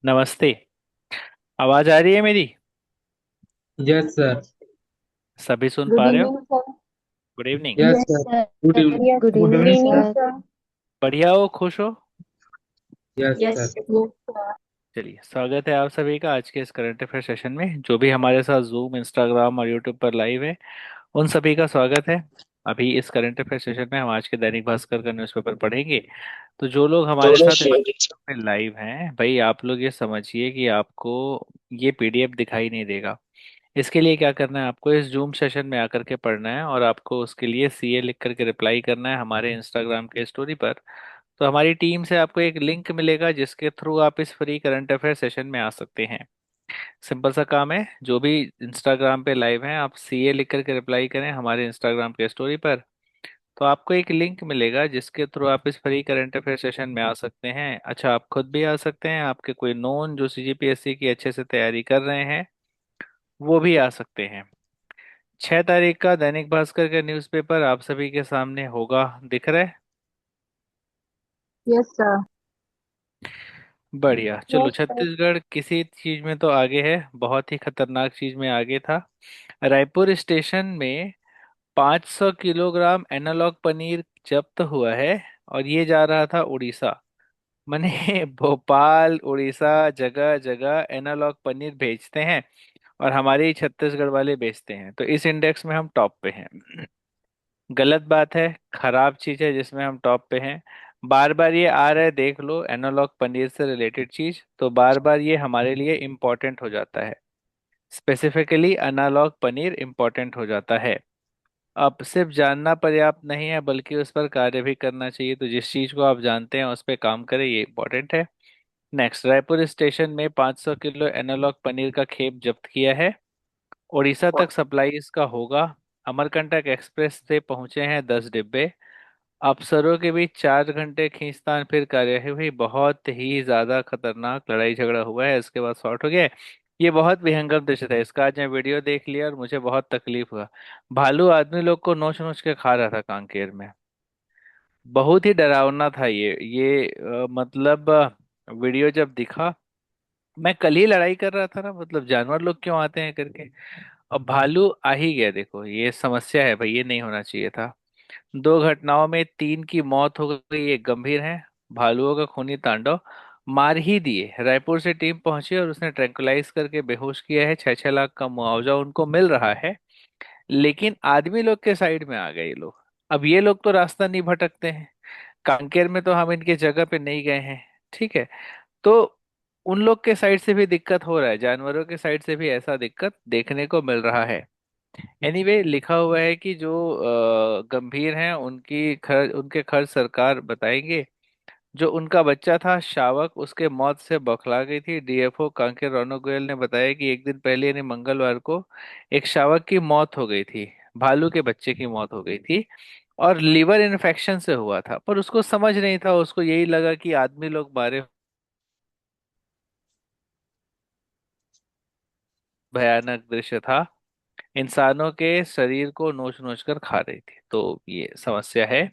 नमस्ते। आवाज आ रही है मेरी? Yes sir. सभी सुन गुड पा रहे हो? Evening sir. Good evening. Yes yes sir. Sir. Good evening. Yes good good evening evening sir. Sir. बढ़िया हो, खुश हो? Yes yes sir. Yes sir. चलिए, स्वागत है आप सभी का आज के इस करंट अफेयर सेशन में। जो भी हमारे साथ जूम, इंस्टाग्राम और यूट्यूब पर लाइव है, उन सभी का स्वागत है। अभी इस करंट अफेयर सेशन में हम आज के दैनिक भास्कर का न्यूज़पेपर पढ़ेंगे। तो जो लोग हमारे दोनों साथ शेयर। में लाइव हैं भाई, आप लोग ये समझिए कि आपको ये पीडीएफ दिखाई नहीं देगा। इसके लिए क्या करना है, आपको इस जूम सेशन में आकर के पढ़ना है और आपको उसके लिए सीए लिख करके रिप्लाई करना है हमारे इंस्टाग्राम के स्टोरी पर। तो हमारी टीम से आपको एक लिंक मिलेगा जिसके थ्रू आप इस फ्री करंट अफेयर सेशन में आ सकते हैं। सिंपल सा काम है, जो भी इंस्टाग्राम पे लाइव हैं आप सीए लिख करके रिप्लाई करें हमारे इंस्टाग्राम के स्टोरी पर। तो आपको एक लिंक मिलेगा जिसके थ्रू आप इस फ्री करंट अफेयर सेशन में आ सकते हैं। अच्छा, आप खुद भी आ सकते हैं, आपके कोई नोन जो सीजीपीएससी की अच्छे से तैयारी कर रहे हैं वो भी आ सकते हैं। 6 तारीख का दैनिक भास्कर का न्यूज़पेपर आप सभी के सामने होगा, दिख रहा है? Yes sir. बढ़िया, चलो। Yes sir. छत्तीसगढ़ किसी चीज में तो आगे है, बहुत ही खतरनाक चीज में आगे था। रायपुर स्टेशन में 500 किलोग्राम एनालॉग पनीर जब्त हुआ है और ये जा रहा था उड़ीसा। माने भोपाल उड़ीसा जगह जगह एनालॉग पनीर भेजते हैं और हमारे ही छत्तीसगढ़ वाले बेचते हैं, तो इस इंडेक्स में हम टॉप पे हैं। गलत बात है, खराब चीज है जिसमें हम टॉप पे हैं। बार बार ये आ रहा है, देख लो, एनालॉग पनीर से रिलेटेड चीज, तो बार बार ये हमारे लिए इम्पोर्टेंट हो जाता है। स्पेसिफिकली एनालॉग पनीर इम्पोर्टेंट हो जाता है। अब सिर्फ जानना पर्याप्त नहीं है बल्कि उस पर कार्य भी करना चाहिए, तो जिस चीज को आप जानते हैं उस पर काम करें, ये इम्पोर्टेंट है। नेक्स्ट, रायपुर स्टेशन में 500 किलो एनालॉग पनीर का खेप जब्त किया है। उड़ीसा तक सप्लाई इसका होगा। अमरकंटक एक्सप्रेस से पहुंचे हैं 10 डिब्बे। अफसरों के बीच 4 घंटे खींचतान फिर कार्यवाही हुई, बहुत ही ज्यादा खतरनाक लड़ाई झगड़ा हुआ है, इसके बाद सॉर्ट हो गया है। ये बहुत भयंकर दृश्य था, इसका आज मैं वीडियो देख लिया और मुझे बहुत तकलीफ हुआ। भालू आदमी लोग को नोच नोच के खा रहा था कांकेर में। बहुत ही डरावना था ये मतलब वीडियो जब दिखा, मैं कल ही लड़ाई कर रहा था ना, मतलब जानवर लोग क्यों आते हैं करके। अब भालू आ ही गया, देखो ये समस्या है भाई, ये नहीं होना चाहिए था। 2 घटनाओं में 3 की मौत हो गई, एक गंभीर है। भालुओं का खूनी तांडव, मार ही दिए। रायपुर से टीम पहुंची और उसने ट्रैंकुलाइज करके बेहोश किया है। 6-6 लाख का मुआवजा उनको मिल रहा है, लेकिन आदमी लोग के साइड में आ गए ये लोग। अब ये लोग तो रास्ता नहीं भटकते हैं, कांकेर में तो हम इनके जगह पे नहीं गए हैं, ठीक है। तो उन लोग के साइड से भी दिक्कत हो रहा है, जानवरों के साइड से भी ऐसा दिक्कत देखने को मिल रहा है। एनीवे, लिखा हुआ है कि जो गंभीर हैं उनके खर्च सरकार बताएंगे। जो उनका बच्चा था शावक, उसके मौत से बौखला गई थी। डीएफओ कांके रौनक गोयल ने बताया कि एक दिन पहले यानी मंगलवार को एक शावक की मौत हो गई थी, भालू के बच्चे की मौत हो गई थी और लीवर इन्फेक्शन से हुआ था, पर उसको समझ नहीं था, उसको यही लगा कि आदमी लोग मारे। भयानक दृश्य था, इंसानों के शरीर को नोच नोच कर खा रही थी, तो ये समस्या है।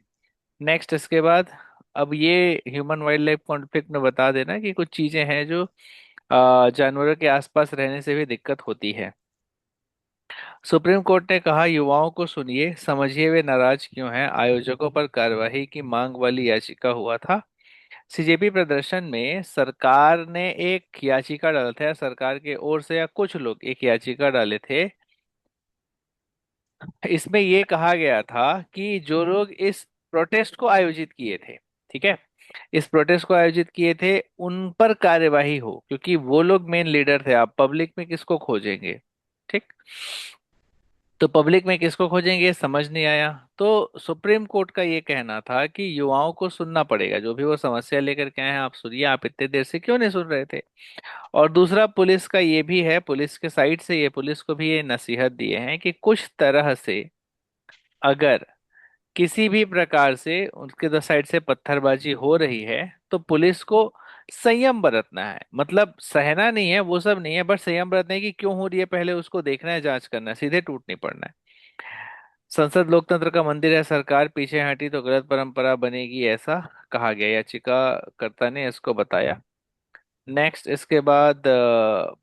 नेक्स्ट, इसके बाद, अब ये ह्यूमन वाइल्ड लाइफ कॉन्फ्लिक्ट में बता देना कि कुछ चीजें हैं जो जानवरों के आसपास रहने से भी दिक्कत होती है। सुप्रीम कोर्ट ने कहा, युवाओं को सुनिए, समझिए वे नाराज क्यों हैं। आयोजकों पर कार्यवाही की मांग वाली याचिका हुआ था। सीजेपी प्रदर्शन में सरकार ने एक याचिका डाला था, या सरकार के ओर से या कुछ लोग एक याचिका डाले थे। इसमें ये कहा गया था कि जो लोग इस प्रोटेस्ट को आयोजित किए थे, ठीक है, इस प्रोटेस्ट को आयोजित किए थे उन पर कार्यवाही हो, क्योंकि वो लोग मेन लीडर थे। आप पब्लिक में किसको खोजेंगे, ठीक? तो पब्लिक में किसको खोजेंगे, समझ नहीं आया। तो सुप्रीम कोर्ट का ये कहना था कि युवाओं को सुनना पड़ेगा, जो भी वो समस्या लेकर के आए हैं आप सुनिए, आप इतने देर से क्यों नहीं सुन रहे थे। और दूसरा, पुलिस का ये भी है, पुलिस के साइड से ये पुलिस को भी ये नसीहत दिए हैं कि कुछ तरह से अगर किसी भी प्रकार से उनके दो साइड से पत्थरबाजी हो रही है तो पुलिस को संयम बरतना है। मतलब सहना नहीं है, वो सब नहीं है, बट संयम बरतना है कि क्यों हो रही है, पहले उसको देखना है, जांच करना है, सीधे टूट नहीं पड़ना है। संसद लोकतंत्र का मंदिर है, सरकार पीछे हटी तो गलत परंपरा बनेगी, ऐसा कहा गया, याचिकाकर्ता ने इसको बताया। नेक्स्ट इसके बाद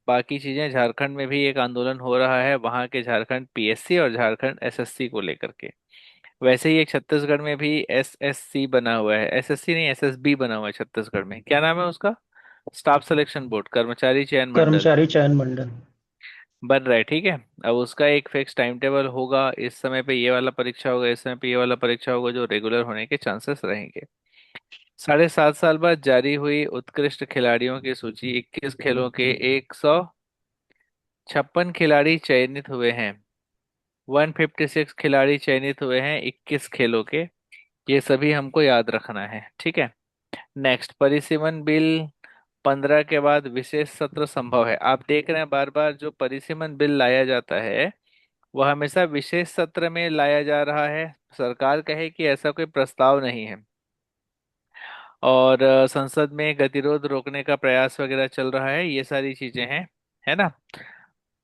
बाकी चीजें, झारखंड में भी एक आंदोलन हो रहा है, वहां के झारखंड पीएससी और झारखंड एसएससी को लेकर के। वैसे ही एक छत्तीसगढ़ में भी एसएससी बना हुआ है, एसएससी नहीं एसएसबी बना हुआ है छत्तीसगढ़ में। क्या नाम है उसका? स्टाफ सिलेक्शन बोर्ड, कर्मचारी चयन मंडल कर्मचारी चयन मंडल। बन रहा है। ठीक है, अब उसका एक फिक्स टाइम टेबल होगा, इस समय पे ये वाला परीक्षा होगा, इस समय पे ये वाला परीक्षा होगा, जो रेगुलर होने के चांसेस रहेंगे। 7.5 साल बाद जारी हुई उत्कृष्ट खिलाड़ियों की सूची, 21 खेलों के 156 खिलाड़ी चयनित हुए हैं। 156 खिलाड़ी चयनित हुए हैं 21 खेलों के। ये सभी हमको याद रखना है, ठीक है। नेक्स्ट, परिसीमन बिल 15 के बाद विशेष सत्र संभव है। आप देख रहे हैं बार बार जो परिसीमन बिल लाया जाता है वह हमेशा विशेष सत्र में लाया जा रहा है। सरकार कहे कि ऐसा कोई प्रस्ताव नहीं है। और संसद में गतिरोध रोकने का प्रयास वगैरह चल रहा है, ये सारी चीजें हैं, है ना।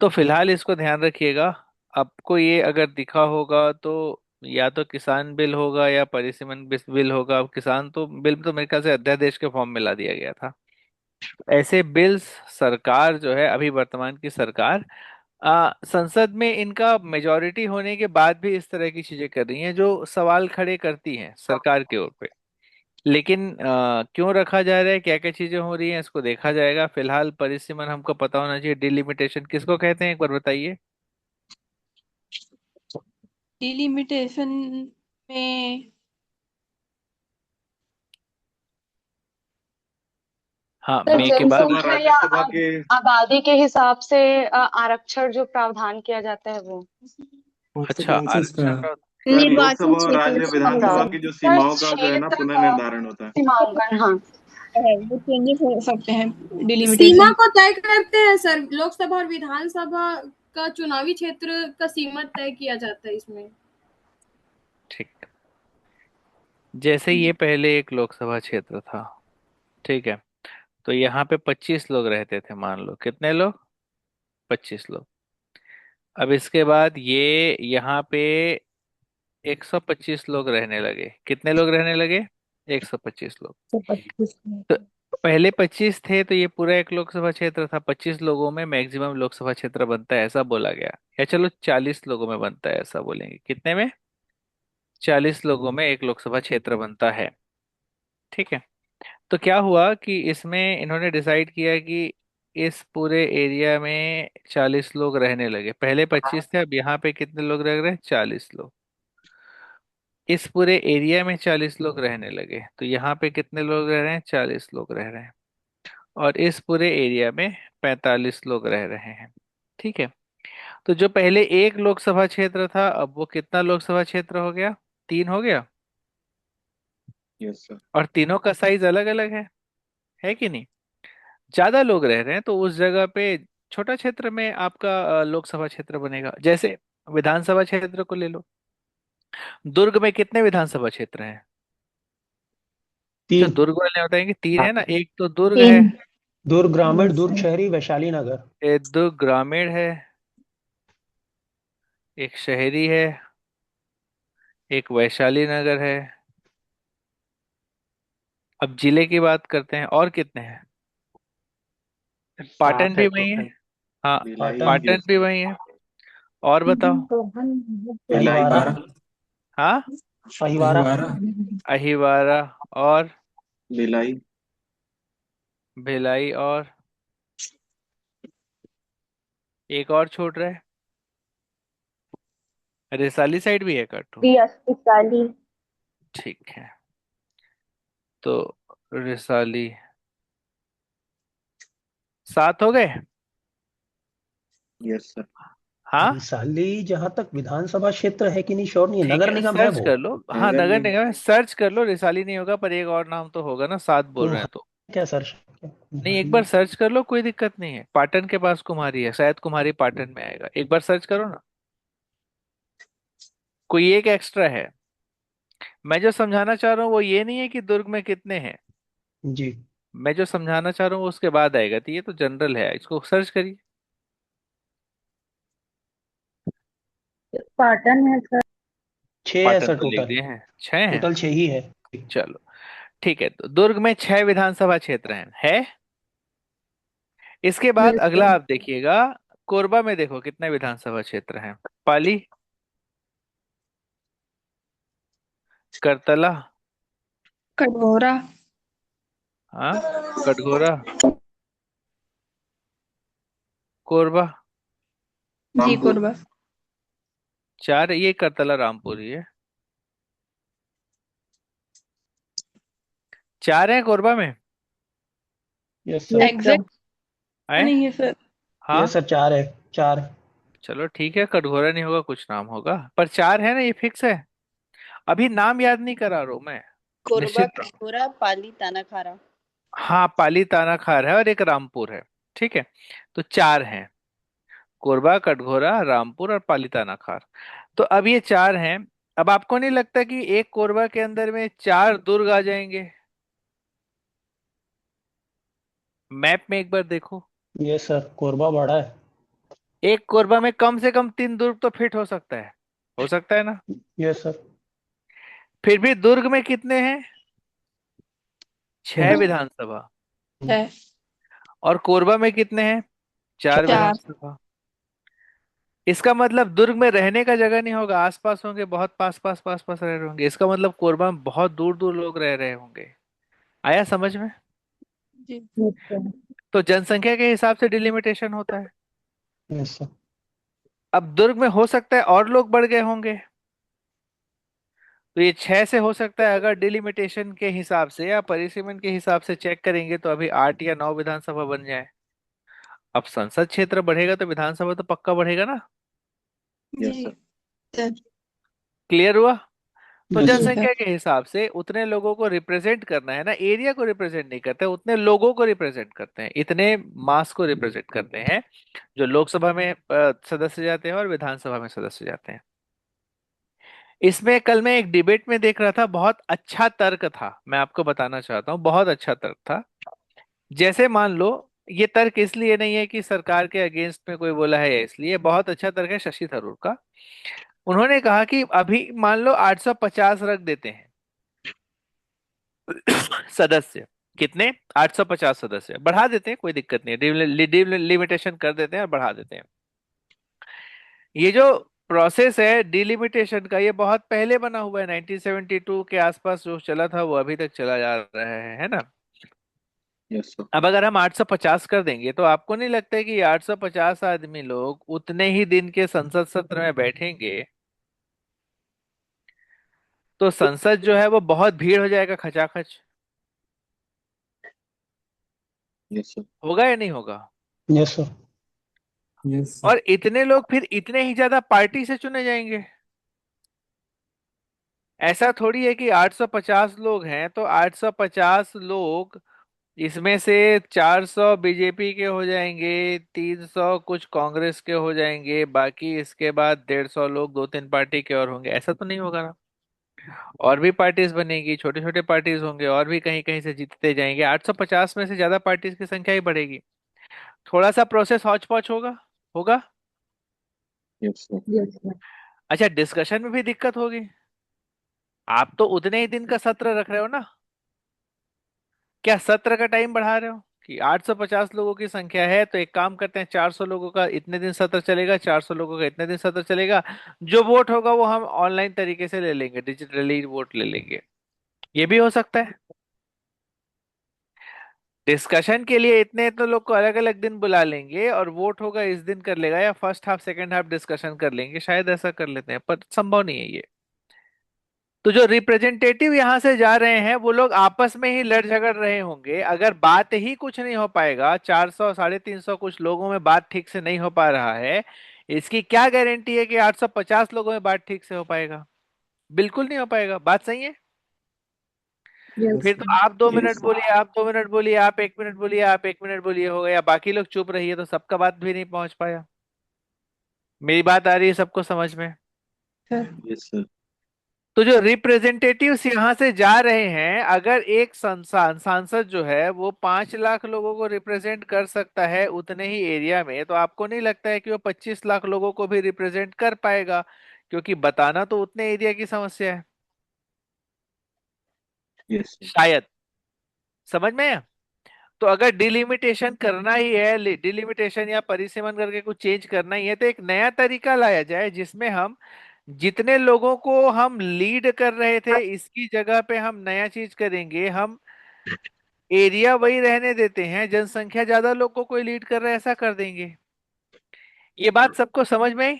तो फिलहाल इसको ध्यान रखिएगा। आपको ये अगर दिखा होगा तो या तो किसान बिल होगा या परिसीमन बिल होगा। अब किसान तो बिल तो मेरे ख्याल से अध्यादेश के फॉर्म में ला दिया गया था। ऐसे बिल्स सरकार जो है अभी वर्तमान की सरकार संसद में इनका मेजॉरिटी होने के बाद भी इस तरह की चीजें कर रही हैं जो सवाल खड़े करती हैं सरकार के ओर पे। लेकिन क्यों रखा जा रहा है, क्या क्या चीजें हो रही हैं, इसको देखा जाएगा। फिलहाल परिसीमन हमको पता होना चाहिए। डिलिमिटेशन किसको कहते हैं, एक बार बताइए। डिलिमिटेशन में हाँ, सर मे के बाद। जनसंख्या या राज्यसभा के आबादी के हिसाब से आरक्षण जो प्रावधान किया जाता है वो। व्हाट्स द अच्छा, चांसेस का? आरक्षण सर निर्वाचन लोकसभा और क्षेत्र राज्य अच्छा विधानसभा की जो सर, सीमाओं का जो है ना क्षेत्र का पुनर्निर्धारण होता है। सीमांकन, हाँ। है वो चेंजेस हो सकते हैं सीमा डिलिमिटेशन। को तय करते हैं सर, लोकसभा और विधानसभा का चुनावी क्षेत्र का सीमा तय किया जाता है इसमें। ठीक, जैसे ये पहले एक लोकसभा क्षेत्र था, ठीक है। तो यहाँ पे 25 लोग रहते थे, मान लो कितने लोग, 25 लोग। अब इसके बाद ये यहाँ पे 125 लोग रहने लगे। कितने लोग रहने लगे? 125 लोग। तो 25 तो पहले 25 थे तो ये पूरा एक लोकसभा क्षेत्र था। 25 लोगों में मैक्सिमम लोकसभा क्षेत्र बनता है, ऐसा बोला गया। या चलो 40 लोगों में बनता है, ऐसा बोलेंगे। कितने में? 40 लोगों में एक लोकसभा क्षेत्र बनता है, ठीक है। तो क्या हुआ कि इसमें इन्होंने डिसाइड किया कि इस पूरे एरिया में 40 लोग रहने लगे। पहले 25 थे, अब यहाँ पे कितने लोग रह रहे हैं? 40 लोग। इस पूरे एरिया में 40 लोग रहने लगे, तो यहाँ पे कितने लोग रह रहे हैं? 40 लोग रह रहे हैं। और इस पूरे एरिया में 45 लोग रह रहे हैं, ठीक है। तो जो पहले एक लोकसभा क्षेत्र था, अब वो कितना लोकसभा क्षेत्र हो गया? 3 हो गया। Yes sir. और तीनों का साइज अलग अलग है कि नहीं? ज्यादा लोग रह रहे हैं तो उस जगह पे छोटा क्षेत्र में आपका लोकसभा क्षेत्र बनेगा। जैसे विधानसभा क्षेत्र को ले लो। दुर्ग में कितने विधानसभा क्षेत्र हैं? अच्छा, 3। दुर्ग वाले बताएंगे 3 है ना। एक तो दुर्ग है, 3। दुर्ग ग्रामीण, दुर्ग शहरी, वैशाली नगर। एक दुर्ग ग्रामीण है, एक शहरी है, एक वैशाली नगर है। अब जिले की बात करते हैं, और कितने हैं? पाटन 7 है भी वही है। टोटल। हाँ, भिलाई। पाटन, पाटन भी वही है। और बताओ। भिलाई अहिवारा, सर। हाँ, अहिवारा, अहिवारा और भिलाई। भिलाई और एक और छूट रहा है। रिसाली साइड भी है काटू। इकतालीस। ठीक है, तो रिसाली 7 हो गए। Yes sir. हाँ, रिसाली जहां तक विधानसभा क्षेत्र है कि नहीं श्योर नहीं है, ठीक नगर है, निगम है सर्च वो। कर लो। हाँ, नगर नगर निगम। निगम है, सर्च कर लो। रिसाली नहीं होगा, पर एक और नाम तो होगा ना, 7 बोल तो रहे है हैं तो। क्या सर? नहीं, एक बार सर्च कर लो, कोई दिक्कत नहीं है। पाटन के पास कुम्हारी है, शायद कुम्हारी पाटन में आएगा। एक बार सर्च करो ना। कोई एक एक्स्ट्रा है। मैं जो समझाना चाह रहा हूँ वो ये नहीं है कि दुर्ग में कितने हैं। जी। मैं जो समझाना चाह रहा हूँ वो उसके बाद आएगा। तो ये तो जनरल है, इसको सर्च करिए। पाटन है सर। 6 है पाटन सर तो लिख टोटल। दिए हैं, 6 हैं। टोटल 6 ही है। चलो, ठीक है। तो दुर्ग में 6 विधानसभा क्षेत्र हैं, है? इसके बाद Yes, अगला sir. आप देखिएगा, कोरबा में देखो कितने विधानसभा क्षेत्र हैं। पाली, करतला, कटघोरा, हाँ, कटघोरा, कोरबा। जी रामपुर। कोरबा, चार, ये करतला रामपुर ही है। चार है कोरबा में। Yes sir. एग्जैक्ट है, नहीं है सर। हाँ, यस सर, चार है, चार। चलो ठीक है, कटघोरा नहीं होगा, कुछ नाम होगा, पर चार है ना, ये फिक्स है। अभी नाम याद नहीं करा रहा हूं मैं, कोरबा, निश्चित रहो। कटघोरा, पाली, तानाखारा। हाँ, पाली तानाखार है और एक रामपुर है। ठीक है, तो चार हैं, कोरबा, कटघोरा, रामपुर और पाली तानाखार। तो अब ये चार हैं। अब आपको नहीं लगता कि एक कोरबा के अंदर में चार दुर्ग आ जाएंगे? मैप में एक बार देखो, यस सर, कोरबा बड़ा है। एक कोरबा में कम से कम तीन दुर्ग तो फिट हो सकता है ना? Yes sir. फिर भी दुर्ग में कितने हैं? छह हम्म, विधानसभा। है और कोरबा में कितने हैं? चार चार। विधानसभा। इसका मतलब दुर्ग में रहने का जगह नहीं होगा, आसपास होंगे, बहुत पास पास पास पास रह रहे होंगे। इसका मतलब कोरबा में बहुत दूर दूर लोग रह रहे होंगे। आया समझ में? जी Yes, sir. तो जनसंख्या के हिसाब से डिलिमिटेशन होता है। Yes sir. अब दुर्ग में हो सकता है और लोग बढ़ गए होंगे, तो ये छह से हो सकता है, अगर डिलिमिटेशन के हिसाब से या परिसीमन के हिसाब से चेक करेंगे तो अभी 8 या 9 विधानसभा बन जाए। अब संसद क्षेत्र बढ़ेगा तो विधानसभा तो पक्का बढ़ेगा ना। यस जी सर। सर। क्लियर हुआ? तो यस जी सर। सर। जनसंख्या के हिसाब से उतने लोगों को रिप्रेजेंट करना है ना, एरिया को रिप्रेजेंट नहीं करते, उतने लोगों को रिप्रेजेंट करते हैं, इतने मास को रिप्रेजेंट करते हैं जो लोकसभा में सदस्य जाते हैं और विधानसभा में सदस्य जाते हैं। इसमें कल मैं एक डिबेट में देख रहा था, बहुत अच्छा तर्क था, मैं आपको बताना चाहता हूँ, बहुत अच्छा तर्क था। जैसे मान लो, ये तर्क इसलिए नहीं है कि सरकार के अगेंस्ट में कोई बोला है, या इसलिए बहुत अच्छा तर्क है शशि थरूर का। उन्होंने कहा कि अभी मान लो 850 रख देते हैं सदस्य। कितने? 850 सदस्य बढ़ा देते हैं, कोई दिक्कत नहीं है, डिलिमिटेशन कर देते हैं और बढ़ा देते हैं। ये जो प्रोसेस है डिलिमिटेशन का, ये बहुत पहले बना हुआ है, 1972 के आसपास जो चला था वो अभी तक चला जा रहा है ना? Yes sir. अब अगर हम 850 कर देंगे तो आपको नहीं लगता है कि ये 850 आदमी लोग उतने ही दिन के संसद सत्र में बैठेंगे, तो संसद जो है वो बहुत भीड़ हो जाएगा, खचाखच। Yes sir. होगा या नहीं होगा? Yes sir. यस और इतने लोग फिर इतने ही ज्यादा पार्टी से चुने जाएंगे। ऐसा थोड़ी है कि 850 लोग हैं तो 850 लोग, इसमें से 400 बीजेपी के हो जाएंगे, 300 कुछ कांग्रेस के हो जाएंगे, बाकी इसके बाद 150 लोग दो तीन पार्टी के और होंगे। ऐसा तो नहीं होगा ना? और भी पार्टीज बनेगी, छोटे छोटे पार्टीज होंगे, और भी कहीं कहीं से जीतते जाएंगे, 850 में से ज्यादा पार्टीज की संख्या ही बढ़ेगी। थोड़ा सा प्रोसेस हौच पौच होगा, होगा। Yes sir. Yes, sir. अच्छा, डिस्कशन में भी दिक्कत होगी। आप तो उतने ही दिन का सत्र रख रहे हो ना, क्या सत्र का टाइम बढ़ा रहे हो? कि 850 लोगों की संख्या है तो एक काम करते हैं, 400 लोगों का इतने दिन सत्र चलेगा, 400 लोगों का इतने दिन सत्र चलेगा। जो वोट होगा वो हम ऑनलाइन तरीके से ले लेंगे, डिजिटली वोट ले लेंगे। ये भी हो सकता है। डिस्कशन के लिए इतने तो लोग को अलग अलग दिन बुला लेंगे और वोट होगा इस दिन कर लेगा, या first half second half discussion कर लेंगे, शायद ऐसा कर लेते हैं, पर संभव नहीं है ये। तो जो रिप्रेजेंटेटिव यहाँ से जा रहे हैं वो लोग आपस में ही लड़ झगड़ रहे होंगे, अगर बात ही कुछ नहीं हो पाएगा, 400 350 कुछ लोगों में बात ठीक से नहीं हो पा रहा है, इसकी क्या गारंटी है कि 850 लोगों में बात ठीक से हो पाएगा? बिल्कुल नहीं हो पाएगा। बात सही है? Yes, फिर तो sir. आप 2 मिनट यस बोलिए, आप 2 मिनट बोलिए, आप 1 मिनट बोलिए, आप 1 मिनट बोलिए, हो गया, बाकी लोग चुप रहिए, तो सबका बात भी नहीं पहुंच पाया। मेरी बात आ रही है सबको समझ में? Sir. Yes sir. तो जो रिप्रेजेंटेटिव्स यहाँ से जा रहे हैं, अगर एक सांसद जो है वो 5 लाख लोगों को रिप्रेजेंट कर सकता है उतने ही एरिया में, तो आपको नहीं लगता है कि वो 25 लाख लोगों को भी रिप्रेजेंट कर पाएगा? क्योंकि बताना तो उतने एरिया की समस्या है, यस सर। शायद। समझ में आया? तो अगर डिलिमिटेशन करना ही है, डिलिमिटेशन या परिसीमन करके कुछ चेंज करना ही है, तो एक नया तरीका लाया जाए जिसमें हम जितने लोगों को हम लीड कर रहे थे इसकी जगह पे हम नया चीज करेंगे। हम एरिया वही रहने देते हैं, जनसंख्या ज्यादा लोगों को लीड कर रहे हैं ऐसा कर देंगे। ये बात सबको समझ में आई?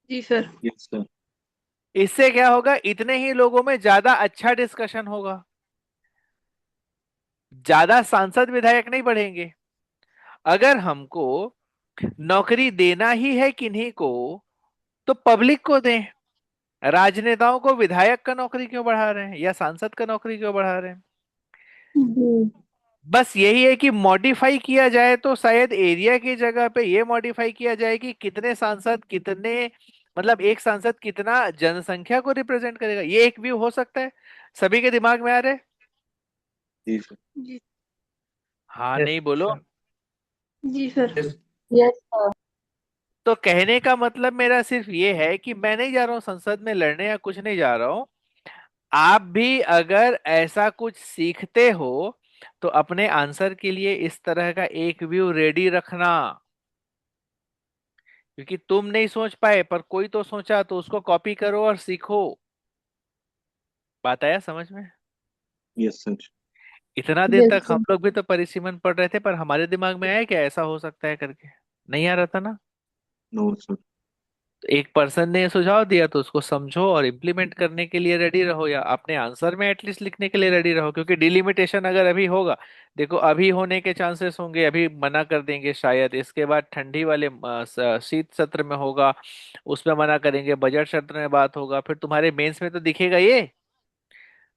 जी सर। Yes sir. इससे क्या होगा, इतने ही लोगों में ज्यादा अच्छा डिस्कशन होगा, ज्यादा सांसद विधायक नहीं बढ़ेंगे। अगर हमको नौकरी देना ही है किन्हीं को, तो पब्लिक को दें। राजनेताओं को विधायक का नौकरी क्यों बढ़ा रहे हैं या सांसद का नौकरी क्यों बढ़ा रहे हैं? जी। बस यही है कि मॉडिफाई किया जाए, तो शायद एरिया की जगह पे ये मॉडिफाई किया जाए कि कितने सांसद कितने, मतलब एक सांसद कितना जनसंख्या को रिप्रेजेंट करेगा। ये एक व्यू हो सकता है। सभी के दिमाग में आ रहे? जी सर। जी। हाँ यस नहीं बोलो। सर। जी सर। Yes sir. तो कहने का मतलब मेरा सिर्फ ये है कि मैं नहीं जा रहा हूँ संसद में लड़ने या कुछ नहीं जा रहा हूँ। आप भी अगर ऐसा कुछ सीखते हो तो अपने आंसर के लिए इस तरह का एक व्यू रेडी रखना, क्योंकि तुम नहीं सोच पाए पर कोई तो सोचा, तो उसको कॉपी करो और सीखो। बात आया समझ में? Yes sir. इतना दिन यस तक हम सर। लोग भी तो परिसीमन पढ़ रहे थे, पर हमारे दिमाग में आया क्या ऐसा हो सकता है करके? नहीं आ रहा था ना। No sir. तो एक पर्सन ने सुझाव दिया तो उसको समझो और इम्प्लीमेंट करने के लिए रेडी रहो, या अपने आंसर में एटलीस्ट लिखने के लिए रेडी रहो। क्योंकि डिलिमिटेशन अगर अभी होगा, देखो अभी होने के चांसेस होंगे, अभी मना कर देंगे शायद, इसके बाद ठंडी वाले शीत सत्र में होगा, उसमें मना करेंगे, बजट सत्र में बात होगा, फिर तुम्हारे मेंस में तो दिखेगा, ये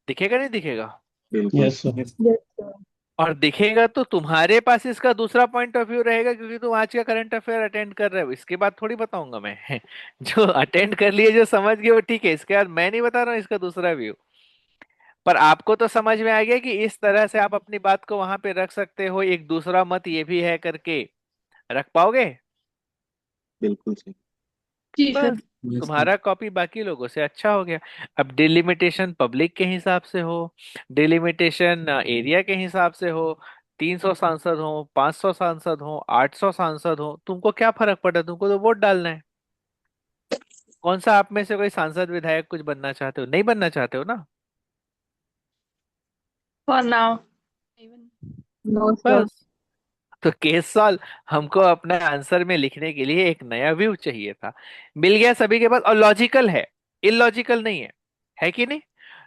दिखेगा नहीं दिखेगा? बिल्कुल। Yes sir. Yes sir. और दिखेगा तो तुम्हारे पास इसका दूसरा पॉइंट ऑफ व्यू रहेगा, क्योंकि तुम आज का करंट अफेयर अटेंड कर रहे हो। इसके बाद थोड़ी बताऊंगा मैं जो अटेंड कर लिए जो समझ गए वो ठीक है, इसके बाद मैं नहीं बता रहा हूँ इसका दूसरा व्यू। पर आपको तो समझ में आ गया कि इस तरह से आप अपनी बात को वहां पे रख सकते हो, एक दूसरा मत ये भी है करके रख पाओगे? बिल्कुल सही। जी बस सर। Yes sir. तुम्हारा कॉपी बाकी लोगों से अच्छा हो गया। अब डिलिमिटेशन पब्लिक के हिसाब से हो, डिलिमिटेशन एरिया के हिसाब से हो, 300 सांसद हो, 500 सांसद हो, 800 सांसद हो, तुमको क्या फर्क पड़ा? तुमको तो वोट डालना है। कौन सा आप में से कोई सांसद विधायक कुछ बनना चाहते हो? नहीं बनना चाहते हो ना? For now. No sir. बस। तो केस सॉल्व। हमको अपना आंसर में लिखने के लिए एक नया व्यू चाहिए था, मिल गया सभी के पास, और लॉजिकल है, इलॉजिकल नहीं है कि नहीं?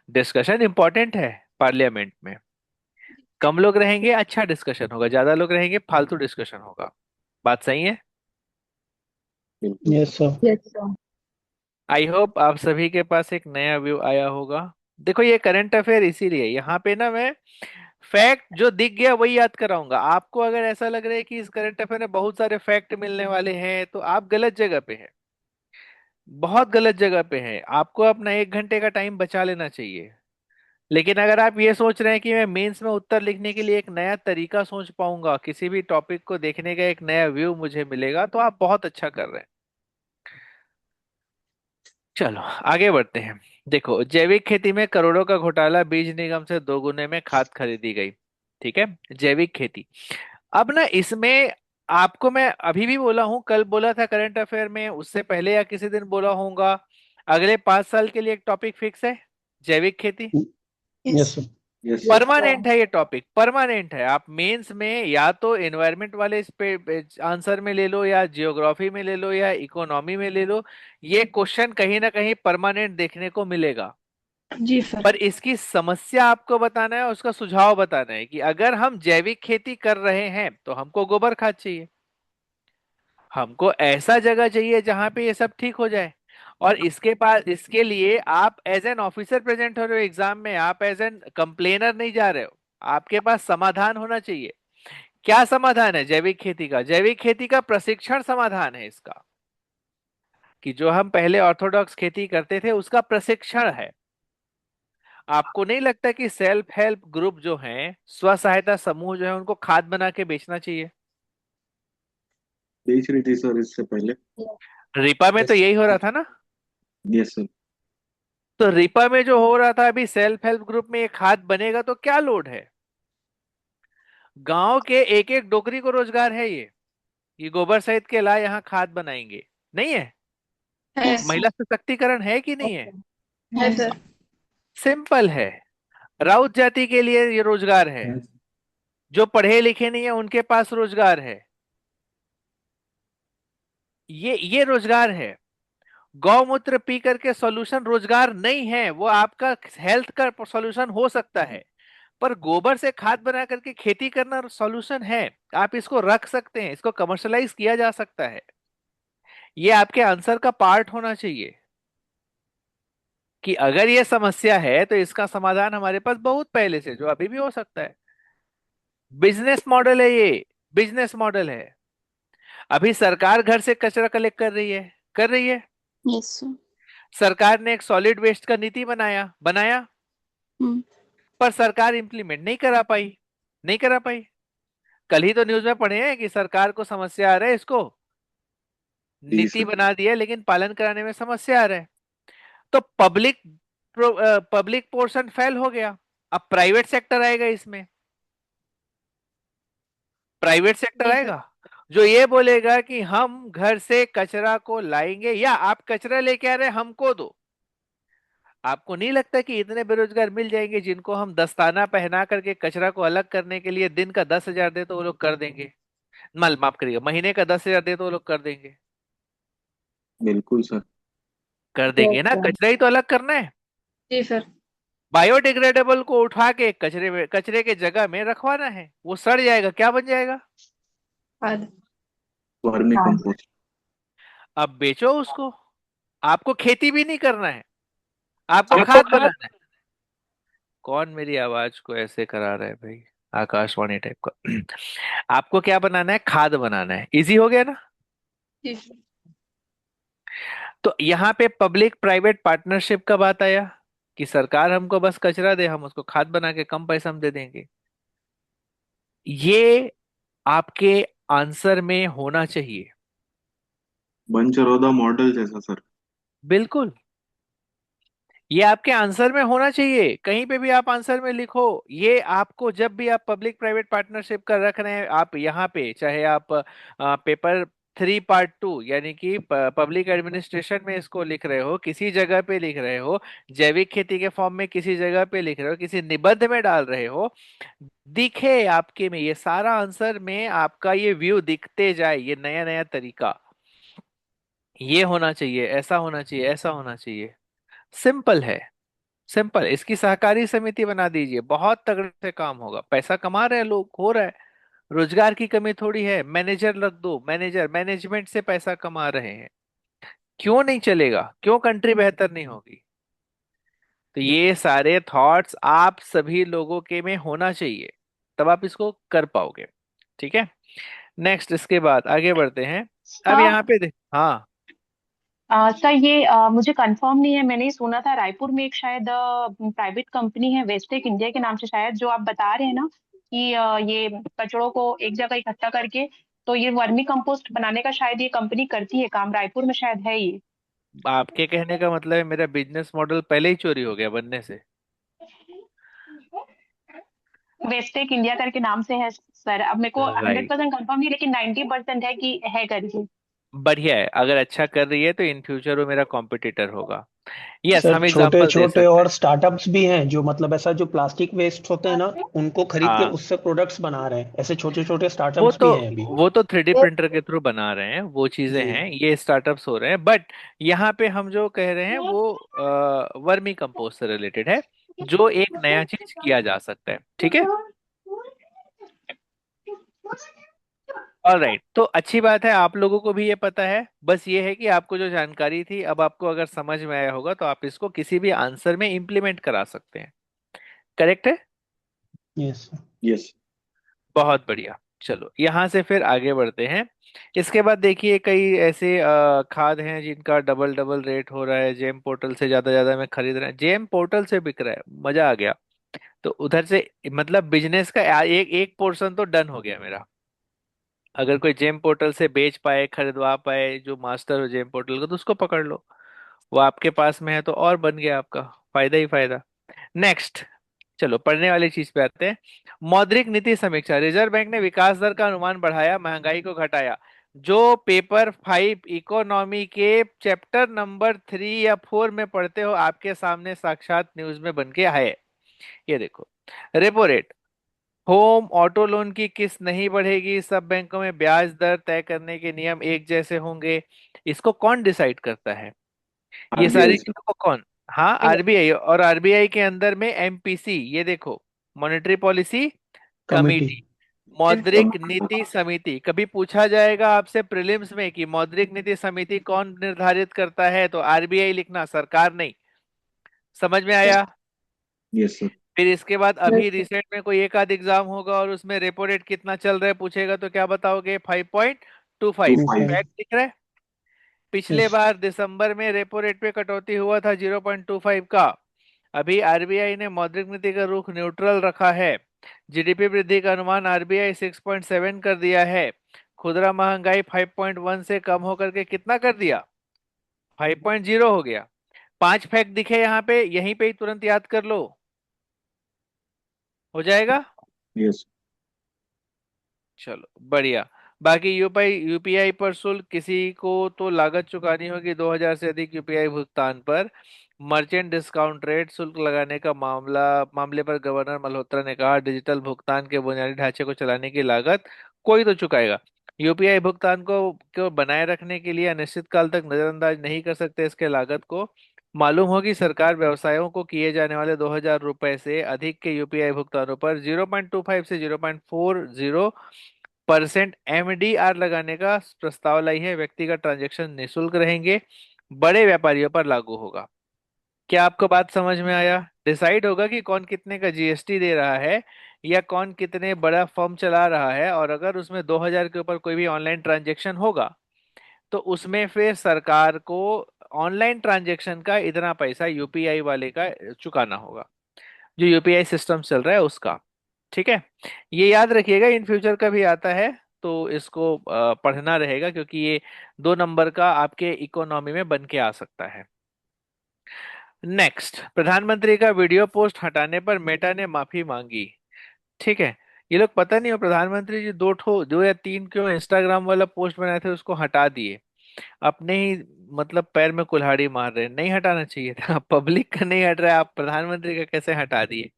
डिस्कशन इंपॉर्टेंट है पार्लियामेंट में। कम लोग रहेंगे अच्छा डिस्कशन होगा, ज्यादा लोग रहेंगे फालतू डिस्कशन होगा। बात सही है? बिल्कुल yes sir. Yes sir. I hope आप सभी के पास एक नया व्यू आया होगा। देखो ये करंट अफेयर इसीलिए यहाँ पे ना मैं फैक्ट जो दिख गया वही याद कराऊंगा आपको। अगर ऐसा लग रहा है कि इस करंट अफेयर में बहुत सारे फैक्ट मिलने वाले हैं तो आप गलत जगह पे हैं, बहुत गलत जगह पे हैं। आपको अपना 1 घंटे का टाइम बचा लेना चाहिए। लेकिन अगर आप ये सोच रहे हैं कि मैं मेंस में उत्तर लिखने के लिए एक नया तरीका सोच पाऊंगा, किसी भी टॉपिक को देखने का एक नया व्यू मुझे मिलेगा, तो आप बहुत अच्छा कर रहे हैं। चलो आगे बढ़ते हैं। देखो जैविक खेती में करोड़ों का घोटाला, बीज निगम से 2 गुने में खाद खरीदी गई। ठीक है, जैविक खेती। अब ना इसमें आपको मैं अभी भी बोला हूं, कल बोला था करंट अफेयर में, उससे पहले या किसी दिन बोला होऊंगा, अगले 5 साल के लिए एक टॉपिक फिक्स है, जैविक खेती। Yes sir. Yes sir. Permanent है ये टॉपिक, परमानेंट है। आप मेंस में या तो एनवायरमेंट वाले इस पे आंसर में ले लो, या जियोग्राफी में ले लो, या इकोनॉमी में ले लो, ये क्वेश्चन कहीं ना कहीं परमानेंट देखने को मिलेगा। जी सर। पर इसकी समस्या आपको बताना है और उसका सुझाव बताना है कि अगर हम जैविक खेती कर रहे हैं तो हमको गोबर खाद चाहिए, हमको ऐसा जगह चाहिए जहां पे ये सब ठीक हो जाए। और इसके पास, इसके लिए आप एज एन ऑफिसर प्रेजेंट हो रहे हो एग्जाम में, आप एज एन कंप्लेनर नहीं जा रहे हो, आपके पास समाधान होना चाहिए। क्या समाधान है जैविक खेती का? जैविक खेती का प्रशिक्षण समाधान है इसका, कि जो हम पहले ऑर्थोडॉक्स खेती करते थे उसका प्रशिक्षण है। आपको नहीं लगता कि सेल्फ हेल्प ग्रुप जो हैं, स्व सहायता समूह जो है, उनको खाद बना के बेचना चाहिए? बेच रही थी सर इससे पहले। रिपा में तो यस। यही हो रहा था ना। Yes sir. तो रिपा में जो हो रहा था, अभी सेल्फ हेल्प ग्रुप में ये खाद बनेगा तो क्या लोड है? गांव के एक एक डोकरी को रोजगार है ये गोबर सहित के ला यहाँ खाद बनाएंगे। नहीं है? है महिला सशक्तिकरण है कि नहीं है? है सर। सिंपल है। राउत जाति के लिए ये रोजगार है, Yes. जो पढ़े लिखे नहीं है उनके पास रोजगार है। ये रोजगार है। गौमूत्र पी करके सॉल्यूशन रोजगार नहीं है, वो आपका हेल्थ का सॉल्यूशन हो सकता है, पर गोबर से खाद बना करके खेती करना सॉल्यूशन है। आप इसको रख सकते हैं, इसको कमर्शलाइज किया जा सकता है। ये आपके आंसर का पार्ट होना चाहिए कि अगर ये समस्या है तो इसका समाधान हमारे पास बहुत पहले से, जो अभी भी हो सकता है। बिजनेस मॉडल है ये, बिजनेस मॉडल है। अभी सरकार घर से कचरा कलेक्ट कर रही है, कर रही है। Yes sir. सरकार ने एक सॉलिड वेस्ट का नीति बनाया बनाया, हम्म। पर सरकार इंप्लीमेंट नहीं करा पाई, नहीं करा पाई। कल ही तो न्यूज में पढ़े हैं कि सरकार को समस्या आ रहा है, इसको जी नीति सर। बना दिया है लेकिन पालन कराने में समस्या आ रहा है। तो पब्लिक पोर्शन फेल हो गया। अब प्राइवेट सेक्टर आएगा इसमें, प्राइवेट सेक्टर जी सर। आएगा जो ये बोलेगा कि हम घर से कचरा को लाएंगे, या आप कचरा लेके आ रहे हैं हमको दो। आपको नहीं लगता कि इतने बेरोजगार मिल जाएंगे जिनको हम दस्ताना पहना करके कचरा को अलग करने के लिए दिन का 10,000 दे तो वो लोग कर देंगे? माफ करिएगा, महीने का 10,000 दे तो वो लोग कर देंगे? बिल्कुल सर। कर देंगे ना, कचरा ही तो अलग करना है। जी सर। बायोडिग्रेडेबल को उठा के कचरे के जगह में रखवाना है, वो सड़ जाएगा, क्या बन जाएगा? खाद। Vermi compost. अब बेचो उसको। आपको खेती भी नहीं करना है, आपको आपको खाद खाद बनाना है। कौन मेरी आवाज को ऐसे करा रहा है भाई? आकाशवाणी टाइप का। आपको क्या बनाना है? खाद बनाना है। इजी हो गया ना? जी सर। तो यहाँ पे पब्लिक प्राइवेट पार्टनरशिप का बात आया कि सरकार हमको बस कचरा दे, हम उसको खाद बना के कम पैसा हम दे देंगे। ये आपके आंसर में होना चाहिए। बनचरौदा मॉडल जैसा सर। बिल्कुल, ये आपके आंसर में होना चाहिए। कहीं पे भी आप आंसर में लिखो, ये आपको जब भी आप पब्लिक प्राइवेट पार्टनरशिप का रख रहे हैं, आप यहाँ पे चाहे आप पेपर 3 पार्ट 2 यानी कि पब्लिक एडमिनिस्ट्रेशन में इसको लिख रहे हो, किसी जगह पे लिख रहे हो, जैविक खेती के फॉर्म में किसी जगह पे लिख रहे हो, किसी निबंध में डाल रहे हो, दिखे आपके में ये सारा आंसर में आपका ये व्यू दिखते जाए, ये नया नया तरीका, ये होना चाहिए, ऐसा होना चाहिए, ऐसा होना चाहिए। सिंपल है, सिंपल। इसकी सहकारी समिति बना दीजिए, बहुत तगड़े से काम होगा। पैसा कमा रहे हैं लोग, हो रहा है, रोजगार की कमी थोड़ी है। मैनेजर रख दो, मैनेजर मैनेजमेंट से पैसा कमा रहे हैं, क्यों नहीं चलेगा? क्यों कंट्री बेहतर नहीं होगी? तो ये सारे थॉट्स आप सभी लोगों के में होना चाहिए, तब आप इसको कर पाओगे। ठीक है, नेक्स्ट, इसके बाद आगे बढ़ते हैं। अब हाँ। यहाँ पे हाँ। सर ये मुझे कंफर्म नहीं है, मैंने ही सुना था रायपुर में एक शायद प्राइवेट कंपनी है वेस्टेक इंडिया के नाम से, शायद जो आप बता रहे हैं ना कि ये कचड़ों को एक जगह इकट्ठा करके तो ये वर्मी कंपोस्ट बनाने का शायद ये कंपनी करती है काम, रायपुर में शायद है ये। आपके कहने का मतलब है मेरा बिजनेस मॉडल पहले ही चोरी हो गया बनने से? वेस्टेक इंडिया करके नाम से है सर, अब मेरे को हंड्रेड राइट, परसेंट कंफर्म नहीं लेकिन 90% है कि है करके। बढ़िया है। अगर अच्छा कर रही है तो इन फ्यूचर वो मेरा कॉम्पिटिटर होगा। यस, सर हम छोटे एग्जांपल दे छोटे सकते और हैं। स्टार्टअप्स भी हैं जो मतलब ऐसा जो प्लास्टिक वेस्ट होते हैं ना उनको खरीद के हाँ, उससे प्रोडक्ट्स बना रहे हैं, ऐसे छोटे छोटे वो स्टार्टअप्स तो भी हैं अभी। वो तो 3D प्रिंटर के थ्रू बना रहे हैं, वो चीजें जी। हैं, ये स्टार्टअप्स हो रहे हैं। बट यहाँ पे हम जो कह रहे हैं वो वर्मी कंपोस्ट से रिलेटेड है, जो एक नया चीज किया जा सकता है। ठीक है, ऑलराइट। तो अच्छी बात है, आप लोगों को भी ये पता है। बस ये है कि आपको जो जानकारी थी, अब आपको अगर समझ में आया होगा तो आप इसको किसी भी आंसर में इंप्लीमेंट करा सकते हैं। करेक्ट है? यस। यस। बहुत बढ़िया। चलो यहाँ से फिर आगे बढ़ते हैं। इसके बाद देखिए, कई ऐसे खाद हैं जिनका डबल डबल रेट हो रहा है, जेम पोर्टल से ज्यादा में खरीद रहे हैं, जेम पोर्टल से बिक रहा है, मजा आ गया। तो उधर से मतलब बिजनेस का एक एक पोर्शन तो डन हो गया मेरा। अगर कोई जेम पोर्टल से बेच पाए, खरीदवा पाए, जो मास्टर हो जेम पोर्टल का, तो उसको पकड़ लो, वो आपके पास में है तो और बन गया आपका फायदा ही फायदा। नेक्स्ट, चलो पढ़ने वाली चीज पे आते हैं। मौद्रिक नीति समीक्षा, रिजर्व बैंक ने विकास दर का अनुमान बढ़ाया, महंगाई को घटाया। जो पेपर 5 इकोनॉमी के चैप्टर नंबर 3 या 4 में पढ़ते हो, आपके सामने साक्षात न्यूज में बन के आए। ये देखो, repo rate, home auto loan की किस्त नहीं बढ़ेगी, सब बैंकों में ब्याज दर तय करने के नियम एक जैसे होंगे। इसको कौन डिसाइड करता है? ये आरबीआई सारी सर। चीजों को कौन? हाँ, आरबीआई। और आरबीआई के अंदर में एमपीसी, ये देखो, मॉनेटरी पॉलिसी कमिटी। कमेटी, मौद्रिक नीति समिति। कभी पूछा जाएगा आपसे प्रीलिम्स में कि मौद्रिक नीति समिति कौन निर्धारित करता है, तो आरबीआई लिखना, सरकार नहीं। समझ में आया? Yes sir. फिर इसके बाद अभी रिसेंट में कोई एक आध एग्जाम होगा और उसमें रेपो रेट कितना चल रहा है पूछेगा, तो क्या बताओगे? 5.25। 25। फैक्ट दिख रहा है? पिछले यस। बार दिसंबर में रेपो रेट पे कटौती हुआ था 0.25 का। अभी आरबीआई ने मौद्रिक नीति का रुख न्यूट्रल रखा है। जीडीपी वृद्धि का अनुमान आरबीआई 6.7 कर दिया है। खुदरा महंगाई 5.1 से कम होकर के कितना कर दिया? 5.0 हो गया। 5 फैक्ट दिखे यहाँ पे, यहीं पे ही तुरंत याद कर लो, हो जाएगा। यस। चलो बढ़िया। बाकी यूपीआई यूपीआई पर शुल्क, किसी को तो लागत चुकानी होगी 2000 से अधिक यूपीआई भुगतान पर। मर्चेंट डिस्काउंट रेट, शुल्क लगाने का मामले पर गवर्नर मल्होत्रा ने कहा, डिजिटल भुगतान के बुनियादी ढांचे को चलाने की लागत कोई तो चुकाएगा। यूपीआई भुगतान को बनाए रखने के लिए अनिश्चित काल तक नजरअंदाज नहीं कर सकते इसके लागत को। मालूम होगी सरकार व्यवसायों को किए जाने वाले 2000 रुपए से अधिक के यूपीआई भुगतानों पर 0.25 से 0.40% एमडीआर लगाने का प्रस्ताव लाई है। व्यक्तिगत ट्रांजैक्शन निशुल्क रहेंगे, बड़े व्यापारियों पर लागू होगा। क्या आपको बात समझ में आया? डिसाइड होगा कि कौन कितने का जीएसटी दे रहा है या कौन कितने बड़ा फर्म चला रहा है, और अगर उसमें 2000 के ऊपर कोई भी ऑनलाइन ट्रांजैक्शन होगा तो उसमें फिर सरकार को ऑनलाइन ट्रांजैक्शन का इतना पैसा यूपीआई वाले का चुकाना होगा, जो यूपीआई सिस्टम चल रहा है उसका। ठीक है, ये याद रखिएगा, इन फ्यूचर का भी आता है तो इसको पढ़ना रहेगा, क्योंकि ये 2 नंबर का आपके इकोनॉमी में बन के आ सकता है। नेक्स्ट, प्रधानमंत्री का वीडियो पोस्ट हटाने पर मेटा ने माफी मांगी। ठीक है, ये लोग पता नहीं हो प्रधानमंत्री जी 2 या 3 क्यों इंस्टाग्राम वाला पोस्ट बनाए थे उसको हटा दिए। अपने ही मतलब पैर में कुल्हाड़ी मार रहे हैं, नहीं हटाना चाहिए था। पब्लिक का नहीं हट रहा है, आप प्रधानमंत्री का कैसे हटा दिए?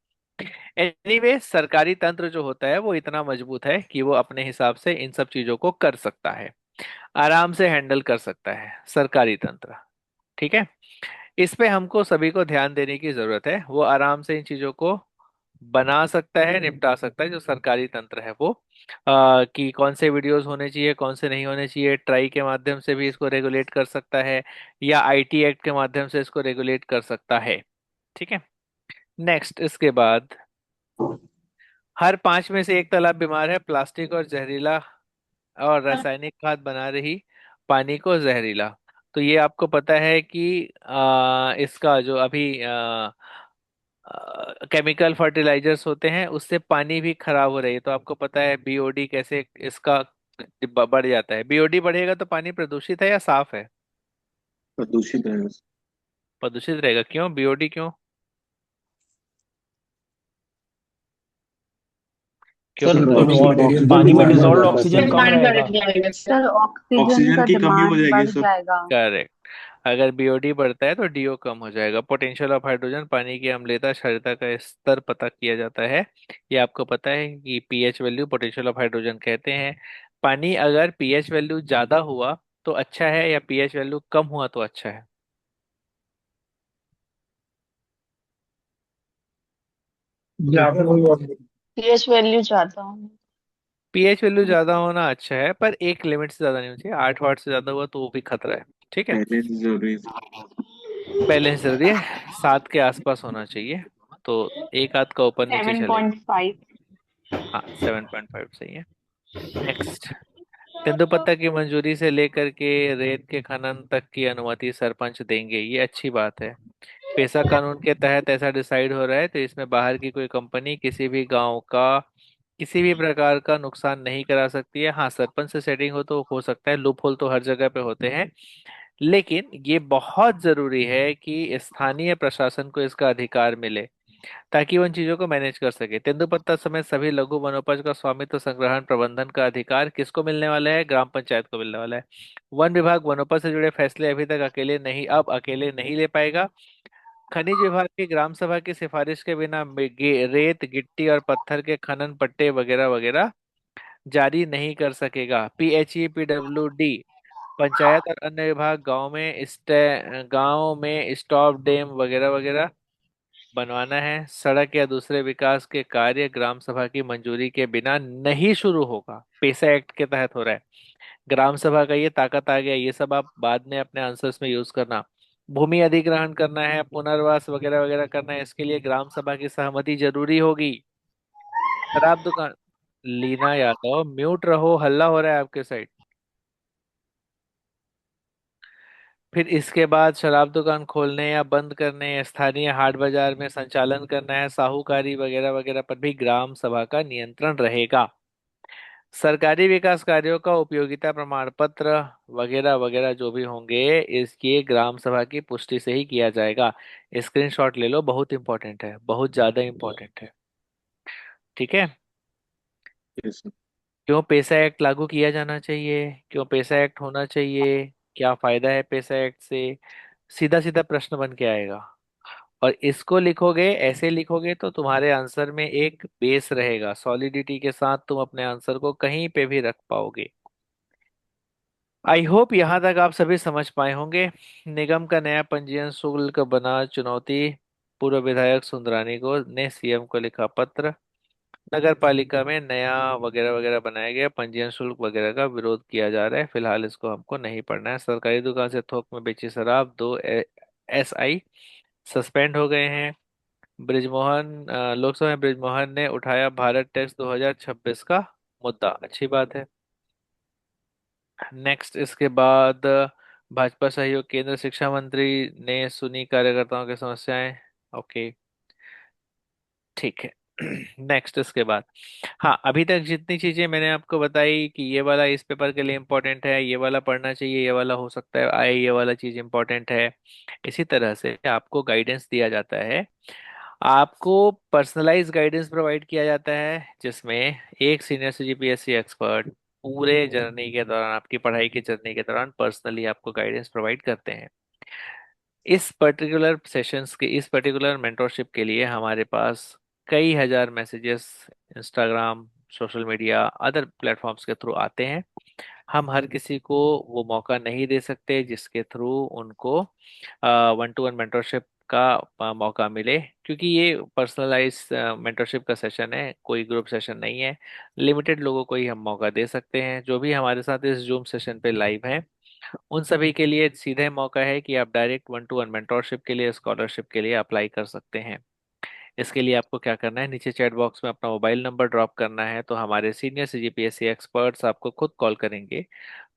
एनीवे, सरकारी तंत्र जो होता है वो इतना मजबूत है कि वो अपने हिसाब से इन सब चीजों को कर सकता है, आराम से हैंडल कर सकता है सरकारी तंत्र। ठीक है, इस पे हमको सभी को ध्यान देने की जरूरत है। वो आराम से इन चीजों को बना सकता है, निपटा सकता है, जो सरकारी तंत्र है वो, कि कौन से वीडियोस होने चाहिए, कौन से नहीं होने चाहिए। ट्राई के माध्यम से भी इसको रेगुलेट कर सकता है, या आईटी एक्ट के माध्यम से इसको रेगुलेट कर सकता है। ठीक है, नेक्स्ट, इसके बाद हर 5 में से 1 तालाब बीमार है, प्लास्टिक और जहरीला और रासायनिक खाद बना रही पानी को जहरीला। तो ये आपको पता है कि इसका जो अभी केमिकल फर्टिलाइजर्स होते हैं उससे पानी भी खराब हो रही है। तो आपको पता है बीओडी कैसे इसका बढ़ जाता है। बीओडी बढ़ेगा तो पानी प्रदूषित है या साफ है? प्रदूषित है। प्रदूषित रहेगा। क्यों बीओडी, क्यों क्यों सर प्रदूषित? पानी में डिजोल्व ऑक्सीजन कम रहेगा। सर ऑक्सीजन ऑक्सीजन का की कमी हो डिमांड जाएगी बढ़ सर। जाएगा। करेक्ट। अगर बीओडी बढ़ता है तो डीओ कम हो जाएगा। पोटेंशियल ऑफ हाइड्रोजन, पानी की अम्लता क्षारीयता का स्तर पता किया जाता है। ये आपको पता है कि pH value potential of hydrogen कहते हैं। पानी अगर पीएच वैल्यू ज्यादा हुआ तो अच्छा है, या पीएच वैल्यू कम हुआ तो अच्छा है? पीएच वैल्यू ज्यादा होना। पीएच वैल्यू ज्यादा होना अच्छा है, पर एक लिमिट से ज्यादा नहीं होनी चाहिए। 8 वाट से ज्यादा हुआ तो वो भी खतरा है। ठीक है, बैलेंस जरूरी है। बैलेंस जरूरी है, 7 के आसपास होना चाहिए। तो एक आध का ऊपर नीचे चलेगा। 7.5। हाँ, 7.5 सही है। नेक्स्ट, तेंदुपत्ता की मंजूरी से लेकर के रेत के खनन तक की अनुमति सरपंच देंगे, ये अच्छी बात है। पेशा कानून के तहत ऐसा डिसाइड हो रहा है, तो इसमें बाहर की कोई कंपनी किसी भी गांव का किसी भी प्रकार का नुकसान नहीं करा सकती है। हाँ, सरपंच से सेटिंग हो सकता है, लूप होल तो हर जगह पे होते हैं, लेकिन ये बहुत जरूरी है कि स्थानीय प्रशासन को इसका अधिकार मिले। ताकि वो उन चीजों को मैनेज कर सके। तेंदुपत्ता समेत सभी लघु वनोपज का स्वामित्व, संग्रहण, प्रबंधन का अधिकार किसको मिलने वाला है? ग्राम पंचायत को मिलने वाला है। वन विभाग वनोपज से जुड़े फैसले अब अकेले नहीं ले पाएगा। खनिज विभाग की ग्राम सभा की सिफारिश के बिना रेत, गिट्टी और पत्थर के खनन पट्टे वगैरह वगैरह जारी नहीं कर सकेगा। PHEPWD पंचायत और अन्य विभाग गांव में स्टॉप डैम वगैरह वगैरह बनवाना है। सड़क या दूसरे विकास के कार्य ग्राम सभा की मंजूरी के बिना नहीं शुरू होगा। पेसा एक्ट के तहत हो रहा है। ग्राम सभा का ये ताकत आ गया, ये सब आप बाद में अपने आंसर्स में यूज करना। भूमि अधिग्रहण करना है, पुनर्वास वगैरह वगैरह करना है, इसके लिए ग्राम सभा की सहमति जरूरी होगी। शराब दुकान, लीना यादव म्यूट रहो, हल्ला हो रहा है आपके साइड। फिर इसके बाद शराब दुकान खोलने या बंद करने या स्थानीय हाट बाजार में संचालन करना है, साहूकारी वगैरह वगैरह पर भी ग्राम सभा का नियंत्रण रहेगा। सरकारी विकास कार्यों का उपयोगिता प्रमाण पत्र वगैरह वगैरह जो भी होंगे, इसकी ग्राम सभा की पुष्टि से ही किया जाएगा। स्क्रीनशॉट ले लो, बहुत इंपॉर्टेंट है, बहुत ज्यादा इंपॉर्टेंट है। ठीक है। Yes sir. क्यों पैसा एक्ट लागू किया जाना चाहिए? क्यों पैसा एक्ट होना चाहिए? क्या फायदा है पैसा एक्ट से? सीधा सीधा प्रश्न बन के आएगा। और इसको लिखोगे, ऐसे लिखोगे तो तुम्हारे आंसर में एक बेस रहेगा, सॉलिडिटी के साथ तुम अपने आंसर को कहीं पे भी रख पाओगे। आई होप यहाँ तक आप सभी समझ पाए होंगे। निगम का नया पंजीयन शुल्क बना चुनौती, पूर्व विधायक सुंदरानी को ने CM को लिखा पत्र। नगर पालिका में नया वगैरह वगैरह बनाया गया, पंजीयन शुल्क वगैरह का विरोध किया जा रहा है, फिलहाल इसको हमको नहीं पढ़ना है। सरकारी दुकान से थोक में बेची शराब, 2 SI सस्पेंड हो गए हैं। लोकसभा में ब्रिजमोहन ने उठाया भारत टैक्स 2026 का मुद्दा, अच्छी बात है। नेक्स्ट, इसके बाद भाजपा सहयोग केंद्र शिक्षा मंत्री ने सुनी कार्यकर्ताओं की समस्याएं। ओके, ठीक है। नेक्स्ट, इसके बाद, हाँ, अभी तक जितनी चीजें मैंने आपको बताई कि ये वाला इस पेपर के लिए इम्पोर्टेंट है, ये वाला पढ़ना चाहिए, ये वाला हो सकता है आए, ये वाला चीज इम्पोर्टेंट है, इसी तरह से आपको गाइडेंस दिया जाता है। आपको पर्सनलाइज गाइडेंस प्रोवाइड किया जाता है, जिसमें एक सीनियर CGPSC एक्सपर्ट पूरे जर्नी के दौरान, आपकी पढ़ाई की जर्नी के दौरान पर्सनली आपको गाइडेंस प्रोवाइड करते हैं। इस पर्टिकुलर मेंटोरशिप के लिए हमारे पास कई हजार messages Instagram, social media, other platforms के थ्रू आते हैं। हम हर किसी को वो मौका नहीं दे सकते जिसके थ्रू उनको 1-to-1 मेंटरशिप का मौका मिले, क्योंकि ये पर्सनलाइज मेंटरशिप का सेशन है, कोई ग्रुप सेशन नहीं है। लिमिटेड लोगों को ही हम मौका दे सकते हैं। जो भी हमारे साथ इस जूम सेशन पे लाइव हैं, उन सभी के लिए सीधे मौका है कि आप डायरेक्ट 1-to-1 मेंटरशिप के लिए, स्कॉलरशिप के लिए अप्लाई कर सकते हैं। इसके लिए आपको क्या करना है, नीचे चैट बॉक्स में अपना मोबाइल नंबर ड्रॉप करना है, तो हमारे सीनियर CGPSC एक्सपर्ट्स आपको खुद कॉल करेंगे।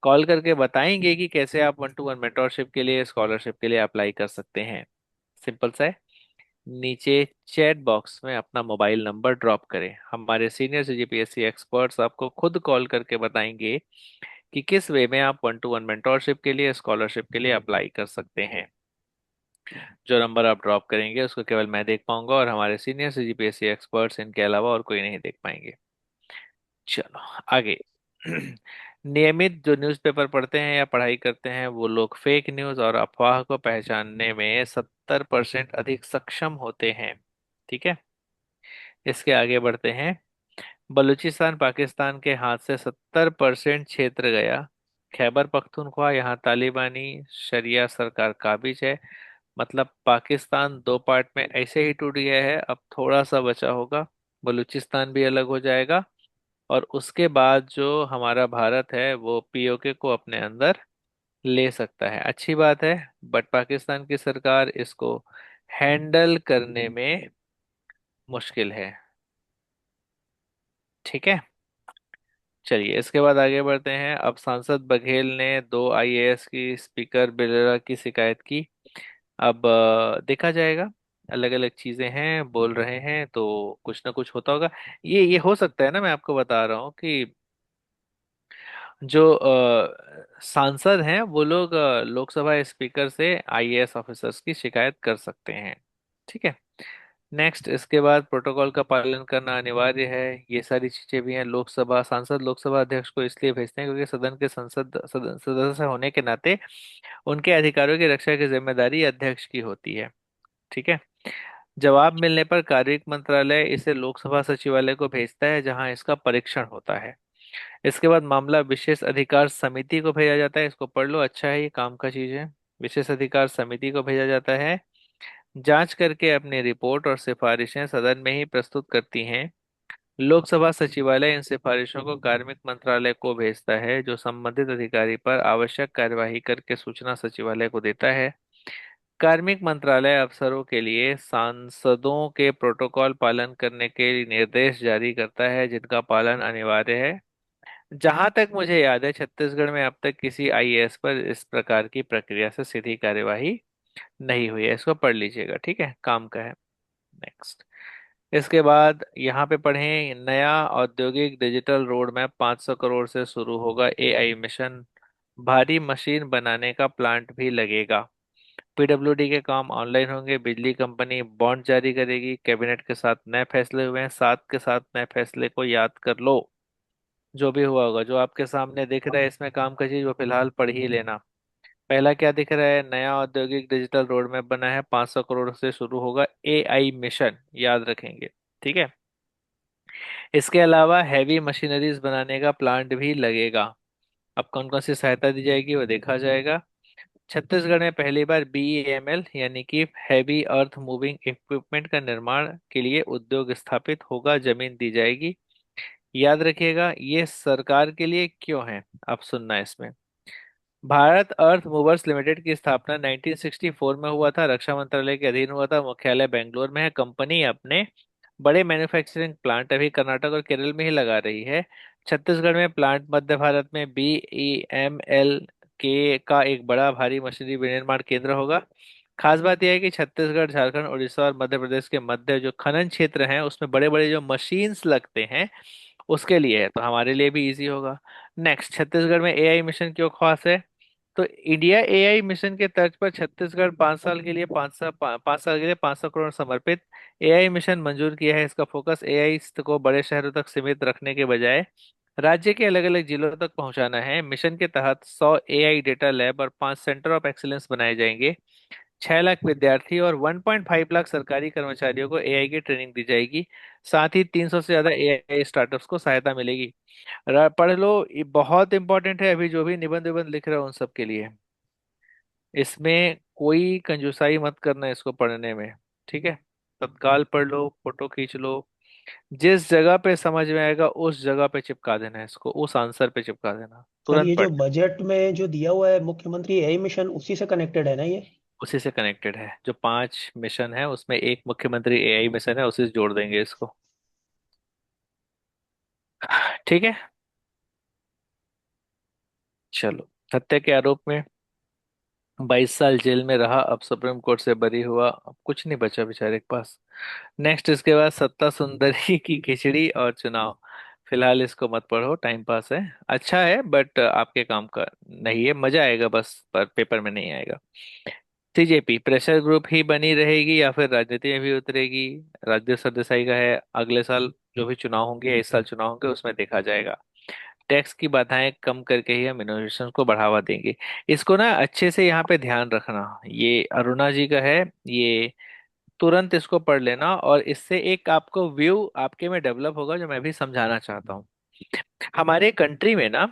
कॉल करके बताएंगे कि कैसे आप 1-to-1 मेंटोरशिप के लिए, स्कॉलरशिप के लिए अप्लाई कर सकते हैं। सिंपल सा है, नीचे चैट बॉक्स में अपना मोबाइल नंबर ड्रॉप करें, हमारे सीनियर CGPSC एक्सपर्ट्स आपको खुद कॉल करके बताएंगे कि किस वे में आप 1-to-1 मेंटोरशिप के लिए, स्कॉलरशिप के लिए अप्लाई कर सकते हैं। जो नंबर आप ड्रॉप करेंगे उसको केवल मैं देख पाऊंगा और हमारे सीनियर CGPSC एक्सपर्ट्स, इनके अलावा और कोई नहीं देख पाएंगे। चलो आगे। नियमित जो न्यूज़पेपर पढ़ते हैं या पढ़ाई करते हैं, वो लोग फेक न्यूज़ और अफवाह को पहचानने में 70% अधिक सक्षम होते हैं। ठीक है, इसके आगे बढ़ते हैं। बलूचिस्तान पाकिस्तान के हाथ से 70% क्षेत्र गया। खैबर पख्तूनख्वा, यहाँ तालिबानी शरिया सरकार काबिज है। मतलब पाकिस्तान 2 पार्ट में ऐसे ही टूट गया है, अब थोड़ा सा बचा होगा, बलूचिस्तान भी अलग हो जाएगा, और उसके बाद जो हमारा भारत है वो POK को अपने अंदर ले सकता है। अच्छी बात है, बट पाकिस्तान की सरकार इसको हैंडल करने में मुश्किल है। ठीक है, चलिए इसके बाद आगे बढ़ते हैं। अब सांसद बघेल ने 2 IAS की स्पीकर बिरेरा की शिकायत की। अब देखा जाएगा, अलग अलग चीजें हैं, बोल रहे हैं तो कुछ ना कुछ होता होगा। ये हो सकता है ना, मैं आपको बता रहा हूँ कि जो सांसद हैं वो लोग लोकसभा स्पीकर से IAS ऑफिसर्स की शिकायत कर सकते हैं। ठीक है, नेक्स्ट, इसके बाद प्रोटोकॉल का पालन करना अनिवार्य है। ये सारी चीजें भी हैं। लोकसभा सांसद लोकसभा अध्यक्ष को इसलिए भेजते हैं क्योंकि सदन के सदस्य होने के नाते उनके अधिकारों की रक्षा की जिम्मेदारी अध्यक्ष की होती है। ठीक है। जवाब मिलने पर कार्मिक मंत्रालय इसे लोकसभा सचिवालय को भेजता है जहां इसका परीक्षण होता है। इसके बाद मामला विशेष अधिकार समिति को भेजा जाता है। इसको पढ़ लो, अच्छा है, ये काम का चीज है। विशेष अधिकार समिति को भेजा जाता है, जांच करके अपनी रिपोर्ट और सिफारिशें सदन में ही प्रस्तुत करती हैं। लोकसभा सचिवालय इन सिफारिशों को कार्मिक मंत्रालय को भेजता है जो संबंधित अधिकारी पर आवश्यक कार्यवाही करके सूचना सचिवालय को देता है। कार्मिक मंत्रालय अफसरों के लिए सांसदों के प्रोटोकॉल पालन करने के निर्देश जारी करता है जिनका पालन अनिवार्य है। जहां तक मुझे याद है छत्तीसगढ़ में अब तक किसी आईएएस पर इस प्रकार की प्रक्रिया से सीधी कार्यवाही नहीं हुई है। इसको पढ़ लीजिएगा, ठीक है, काम का है। नेक्स्ट, इसके बाद यहाँ पे पढ़ें, नया औद्योगिक डिजिटल रोड मैप 500 करोड़ से शुरू होगा। एआई मिशन, भारी मशीन बनाने का प्लांट भी लगेगा। पीडब्ल्यूडी के काम ऑनलाइन होंगे। बिजली कंपनी बॉन्ड जारी करेगी। कैबिनेट के साथ नए फैसले हुए हैं। साथ के साथ नए फैसले को याद कर लो। जो भी हुआ होगा, जो आपके सामने दिख रहा है इसमें काम का चीज, वो फिलहाल पढ़ ही लेना। पहला क्या दिख रहा है, नया औद्योगिक डिजिटल रोड मैप बना है, 500 करोड़ से शुरू होगा। एआई मिशन याद रखेंगे, ठीक है। इसके अलावा हैवी मशीनरीज बनाने का प्लांट भी लगेगा। अब कौन कौन सी सहायता दी जाएगी वो देखा जाएगा। छत्तीसगढ़ में पहली बार बीईएमएल यानी कि हैवी अर्थ मूविंग इक्विपमेंट का निर्माण के लिए उद्योग स्थापित होगा, जमीन दी जाएगी। याद रखिएगा, ये सरकार के लिए क्यों है, अब सुनना इसमें। भारत अर्थ मूवर्स लिमिटेड की स्थापना 1964 में हुआ था। रक्षा मंत्रालय के अधीन हुआ था। मुख्यालय बेंगलोर में है। कंपनी अपने बड़े मैन्युफैक्चरिंग प्लांट अभी कर्नाटक और केरल में ही लगा रही है। छत्तीसगढ़ में प्लांट मध्य भारत में बीईएमएल के का एक बड़ा भारी मशीनरी विनिर्माण केंद्र होगा। खास बात यह है कि छत्तीसगढ़, झारखंड, उड़ीसा और मध्य प्रदेश के मध्य जो खनन क्षेत्र हैं उसमें बड़े बड़े जो मशीन्स लगते हैं उसके लिए है, तो हमारे लिए भी इजी होगा। नेक्स्ट, छत्तीसगढ़ में एआई मिशन क्यों खास है। तो इंडिया एआई मिशन के तर्ज पर छत्तीसगढ़ 5 साल के लिए 5 साल के लिए 500 करोड़ समर्पित एआई मिशन मंजूर किया है। इसका फोकस एआई को बड़े शहरों तक सीमित रखने के बजाय राज्य के अलग अलग जिलों तक पहुंचाना है। मिशन के तहत 100 एआई डेटा लैब और 5 सेंटर ऑफ एक्सीलेंस बनाए जाएंगे। 6 लाख विद्यार्थी और 1.5 लाख सरकारी कर्मचारियों को एआई की ट्रेनिंग दी जाएगी। साथ ही 300 से ज्यादा एआई स्टार्टअप्स को सहायता मिलेगी। पढ़ लो, ये बहुत इंपॉर्टेंट है। अभी जो भी निबंध निबंध लिख रहे हो उन सब के लिए, इसमें कोई कंजूसाई मत करना इसको पढ़ने में, ठीक है। तत्काल पढ़ लो, फोटो खींच लो, जिस जगह पे समझ में आएगा उस जगह पे चिपका देना इसको, उस आंसर पे चिपका देना, सर तुरंत ये पढ़। जो बजट में जो दिया हुआ है मुख्यमंत्री एआई मिशन उसी से कनेक्टेड है ना ये? उसी से कनेक्टेड है। जो 5 मिशन है उसमें एक मुख्यमंत्री एआई मिशन है, उसी से जोड़ देंगे इसको, ठीक है। चलो, हत्या के आरोप में 22 साल जेल में रहा, अब सुप्रीम कोर्ट से बरी हुआ, अब कुछ नहीं बचा बेचारे के पास। नेक्स्ट, इसके बाद सत्ता सुंदरी की खिचड़ी और चुनाव। फिलहाल इसको मत पढ़ो, टाइम पास है, अच्छा है बट आपके काम का नहीं है। मजा आएगा बस, पर पेपर में नहीं आएगा। सीजेपी प्रेशर ग्रुप ही बनी रहेगी या फिर राजनीति में भी उतरेगी, राज्य सरदेसाई का है। अगले साल जो भी चुनाव होंगे या इस साल चुनाव होंगे उसमें देखा जाएगा। टैक्स की बाधाएं कम करके ही हम इनोवेशन को बढ़ावा देंगे। इसको ना अच्छे से यहाँ पे ध्यान रखना, ये अरुणा जी का है, ये तुरंत इसको पढ़ लेना और इससे एक आपको व्यू आपके में डेवलप होगा जो मैं भी समझाना चाहता हूँ। हमारे कंट्री में ना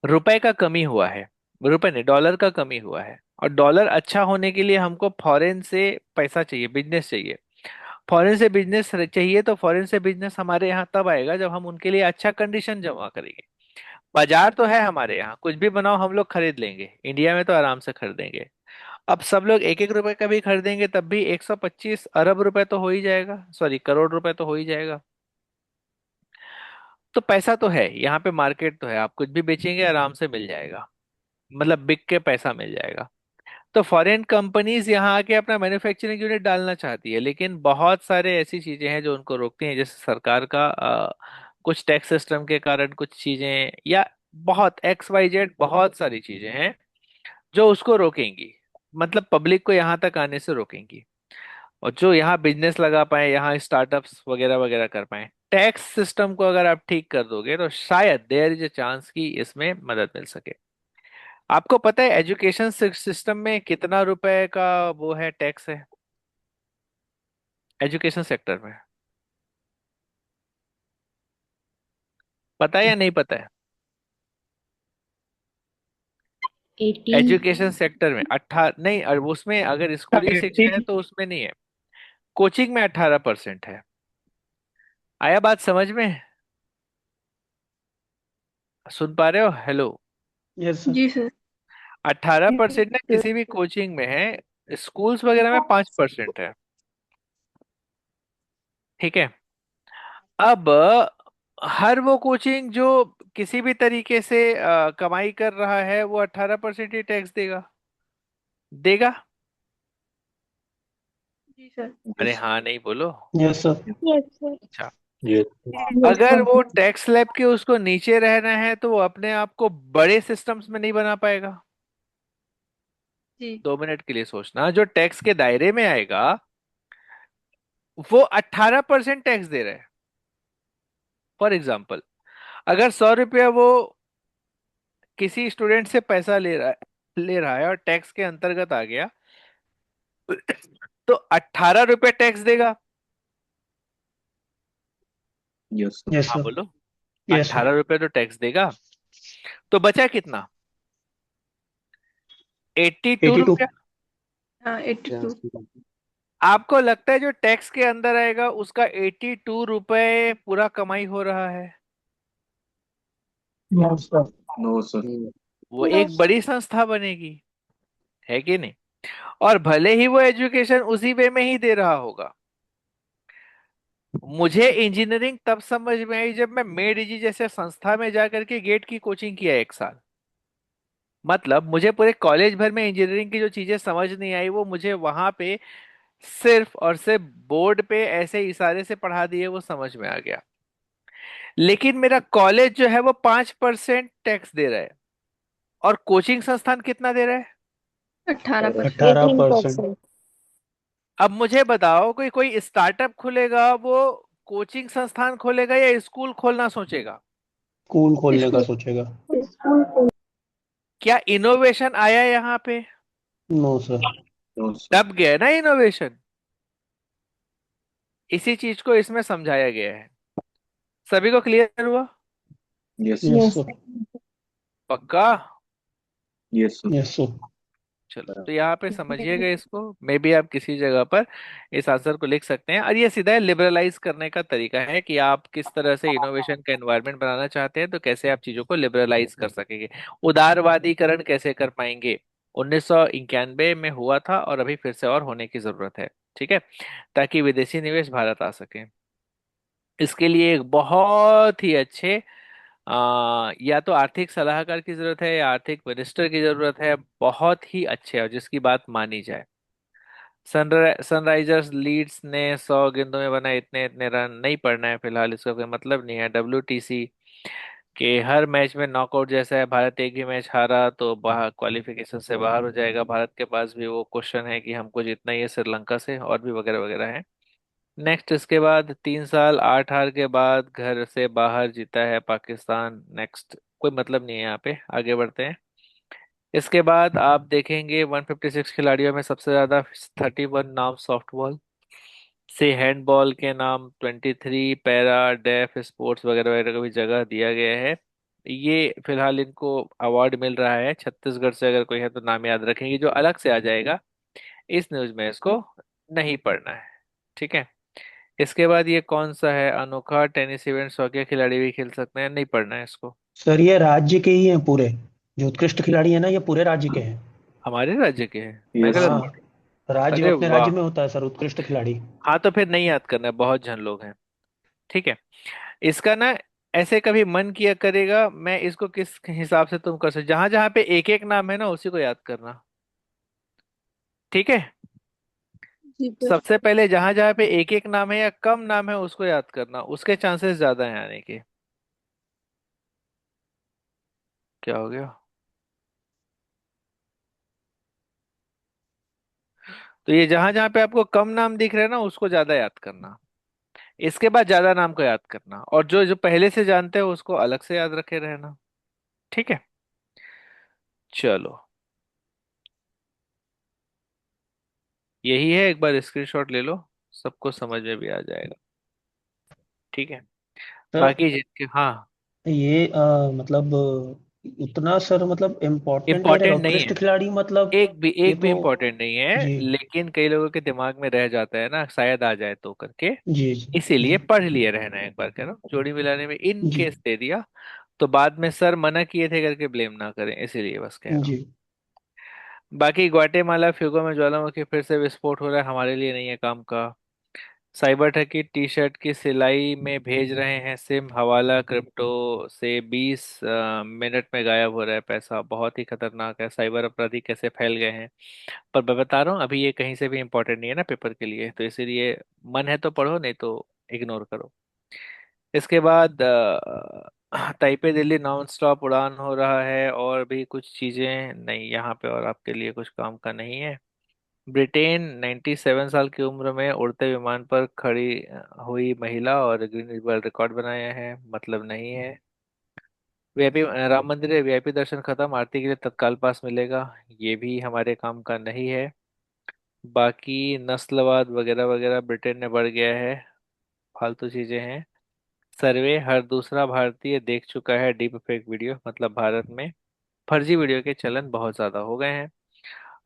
रुपए का कमी हुआ है, रुपए नहीं डॉलर का कमी हुआ है। और डॉलर अच्छा होने के लिए हमको फॉरेन से पैसा चाहिए, बिजनेस चाहिए। फॉरेन से बिजनेस चाहिए तो फॉरेन से बिजनेस हमारे यहाँ तब आएगा जब हम उनके लिए अच्छा कंडीशन जमा करेंगे। बाजार तो है हमारे यहाँ, कुछ भी बनाओ हम लोग खरीद लेंगे, इंडिया में तो आराम से खरीदेंगे। अब सब लोग एक एक रुपए का भी खरीदेंगे तब भी 125 अरब रुपए तो हो ही जाएगा, सॉरी करोड़ रुपए तो हो ही जाएगा। तो पैसा तो है यहाँ पे, मार्केट तो है, आप कुछ भी बेचेंगे आराम से मिल जाएगा, मतलब बिक के पैसा मिल जाएगा। तो फॉरेन कंपनीज यहाँ आके अपना मैन्युफैक्चरिंग यूनिट डालना चाहती है, लेकिन बहुत सारे ऐसी चीजें हैं जो उनको रोकती हैं, जैसे सरकार का कुछ टैक्स सिस्टम के कारण कुछ चीजें, या बहुत XYZ बहुत सारी चीजें हैं जो उसको रोकेंगी, मतलब पब्लिक को यहाँ तक आने से रोकेंगी। और जो यहाँ बिजनेस लगा पाए, यहाँ स्टार्टअप्स वगैरह वगैरह कर पाए। टैक्स सिस्टम को अगर आप ठीक कर दोगे तो शायद देयर इज अ चांस कि इसमें मदद मिल सके। आपको पता है एजुकेशन सिस्टम में कितना रुपए का वो है, टैक्स है एजुकेशन सेक्टर में? पता है या नहीं पता है? 18। एजुकेशन सेक्टर में नहीं, और उसमें अगर स्कूली शिक्षा है तो उसमें नहीं है। कोचिंग में 18% है। आया बात समझ में? सुन पा रहे हो? हेलो। Yes sir. जी सर। 18% ना किसी भी कोचिंग में है, स्कूल्स वगैरह में 5% है। ठीक है। अब हर वो कोचिंग जो किसी भी तरीके से कमाई कर रहा है वो 18% ही टैक्स देगा। देगा? जी सर। अरे Yes. हाँ नहीं बोलो। Yes sir. Yes sir. अच्छा, Yes. यस अगर सर। वो टैक्स स्लैब के उसको नीचे रहना है तो वो अपने आप को बड़े सिस्टम्स में नहीं बना पाएगा। जी 2 मिनट के लिए सोचना, जो टैक्स के दायरे में आएगा वो 18% टैक्स दे रहा है। फॉर एग्जाम्पल, अगर 100 रुपया वो किसी स्टूडेंट से पैसा ले रहा है और टैक्स के अंतर्गत आ गया तो 18 रुपये टैक्स देगा। Yes. Sir. यस हाँ सर। बोलो। Yes sir. 18 रुपये तो टैक्स देगा। तो बचा कितना? 82 82। रुपया। हाँ 82। आपको लगता है जो टैक्स के अंदर आएगा उसका 82 रुपये पूरा कमाई हो रहा है? Yes sir. No, sir. वो नो एक बड़ी संस्था बनेगी, है कि नहीं? और भले ही वो एजुकेशन उसी वे में ही दे रहा होगा। मुझे इंजीनियरिंग तब समझ में आई जब मैं मेडिजी जैसे संस्था में जाकर के गेट की कोचिंग किया 1 साल। मतलब मुझे पूरे कॉलेज भर में इंजीनियरिंग की जो चीजें समझ नहीं आई वो मुझे वहां पे सिर्फ और सिर्फ बोर्ड पे ऐसे इशारे से पढ़ा दिए वो समझ में आ गया। लेकिन मेरा कॉलेज जो है वो 5% टैक्स दे रहा है, और कोचिंग संस्थान कितना दे रहा है? 18%। 18%। 18%। अब मुझे बताओ, कोई कोई स्टार्टअप खुलेगा वो कोचिंग संस्थान खोलेगा या स्कूल खोलना सोचेगा? स्कूल खोलने का स्कूल। सोचेगा। स्कूल। क्या इनोवेशन आया यहाँ पे? No sir. No, sir. दब गया ना इनोवेशन। इसी चीज को इसमें समझाया गया है। सभी को क्लियर हुआ? Yes. Yes yes. सर। पक्का? Yes, sir. Yes sir. चलो तो यहाँ पे समझिएगा इसको। मे बी आप किसी जगह पर इस आंसर को लिख सकते हैं, और ये सीधा लिबरलाइज करने का तरीका है कि आप किस तरह से इनोवेशन का एनवायरनमेंट बनाना चाहते हैं, तो कैसे आप चीजों को लिबरलाइज कर सकेंगे, उदारवादीकरण कैसे कर पाएंगे। 1991 में हुआ था और अभी फिर से और होने की जरूरत है। ठीक है, ताकि विदेशी निवेश भारत आ सके। इसके लिए एक बहुत ही अच्छे या तो आर्थिक सलाहकार की जरूरत है या आर्थिक मिनिस्टर की जरूरत है, बहुत ही अच्छे और जिसकी बात मानी जाए। सनराइजर्स लीड्स ने 100 गेंदों में बनाए इतने इतने रन, नहीं पढ़ना है फिलहाल, इसका कोई मतलब नहीं है। WTC के हर मैच में नॉकआउट जैसा है, भारत एक भी मैच हारा तो बाहर, क्वालिफिकेशन से बाहर हो जाएगा। भारत के पास भी वो क्वेश्चन है कि हमको जीतना ही है श्रीलंका से, और भी वगैरह वगैरह है। नेक्स्ट, इसके बाद 3 साल 8 हार के बाद घर से बाहर जीता है पाकिस्तान। नेक्स्ट, कोई मतलब नहीं है यहाँ पे, आगे बढ़ते हैं। इसके बाद आप देखेंगे 156 खिलाड़ियों में सबसे ज्यादा 31 नाम सॉफ्टबॉल से, हैंडबॉल के नाम 23, पैरा डेफ स्पोर्ट्स वगैरह वगैरह को भी जगह दिया गया है। ये फिलहाल इनको अवार्ड मिल रहा है। छत्तीसगढ़ से अगर कोई है तो नाम याद रखेंगे, जो अलग से आ जाएगा इस न्यूज में इसको नहीं पढ़ना है। ठीक है। इसके बाद ये कौन सा है, अनोखा टेनिस इवेंट 100 के खिलाड़ी भी खेल सकते हैं, नहीं पढ़ना है इसको। सर ये राज्य के ही हैं पूरे, जो उत्कृष्ट खिलाड़ी है ना ये पूरे राज्य के हैं। हमारे राज्य के हैं? मैं Yes, गलत sir. हाँ, पढ़? राज्य अरे अपने वाह। राज्य में होता है सर उत्कृष्ट खिलाड़ी। हाँ तो फिर नहीं याद करना है, बहुत जन लोग हैं। ठीक है। इसका ना ऐसे कभी मन किया करेगा, मैं इसको किस हिसाब से तुम कर सकते, जहां जहां पे एक एक नाम है ना उसी को याद करना। ठीक है। जी सर। सबसे पहले जहां जहां पे एक एक नाम है या कम नाम है उसको याद करना, उसके चांसेस ज्यादा हैं आने के। क्या हो गया? तो ये जहां जहां पे आपको कम नाम दिख रहे हैं ना उसको ज्यादा याद करना, इसके बाद ज्यादा नाम को याद करना, और जो जो पहले से जानते हो उसको अलग से याद रखे रहना। ठीक है, चलो यही है, एक बार स्क्रीनशॉट ले लो, सबको समझ में भी आ जाएगा। ठीक है, सर बाकी जिनके, हाँ। ये मतलब उतना सर मतलब इम्पोर्टेंट नहीं रहेगा, इम्पोर्टेंट नहीं है, उत्कृष्ट खिलाड़ी मतलब। ये एक भी तो। इम्पोर्टेंट नहीं है, जी लेकिन कई लोगों के दिमाग में रह जाता है ना, शायद आ जाए तो करके, जी जी इसीलिए जी पढ़ लिए रहना एक बार, करो जोड़ी मिलाने में इन जी केस दे दिया तो बाद में सर मना किए थे करके ब्लेम ना करें, इसीलिए बस कह रहा हूँ। जी बाकी ग्वाटेमाला फ्यूगो में ज्वालामुखी फिर से विस्फोट हो रहा है, हमारे लिए नहीं है काम का। साइबर ठगी टी शर्ट की सिलाई में भेज रहे हैं सिम, हवाला क्रिप्टो से 20 मिनट में गायब हो रहा है पैसा, बहुत ही खतरनाक है, साइबर अपराधी कैसे फैल गए हैं। पर मैं बता रहा हूँ अभी ये कहीं से भी इम्पोर्टेंट नहीं है ना पेपर के लिए, तो इसीलिए मन है तो पढ़ो, नहीं तो इग्नोर करो। इसके बाद ताइपे दिल्ली नॉन स्टॉप उड़ान हो रहा है, और भी कुछ चीजें नहीं यहाँ पे, और आपके लिए कुछ काम का नहीं है। ब्रिटेन 97 साल की उम्र में उड़ते विमान पर खड़ी हुई महिला और गिनीज वर्ल्ड रिकॉर्ड बनाया है, मतलब नहीं है। वीआईपी राम मंदिर है, वीआईपी दर्शन खत्म, आरती के लिए तत्काल पास मिलेगा, ये भी हमारे काम का नहीं है। बाकी नस्लवाद वगैरह वगैरह ब्रिटेन में बढ़ गया है, फालतू चीजें हैं। सर्वे हर दूसरा भारतीय देख चुका है डीप फेक वीडियो, मतलब भारत में फर्जी वीडियो के चलन बहुत ज्यादा हो गए हैं।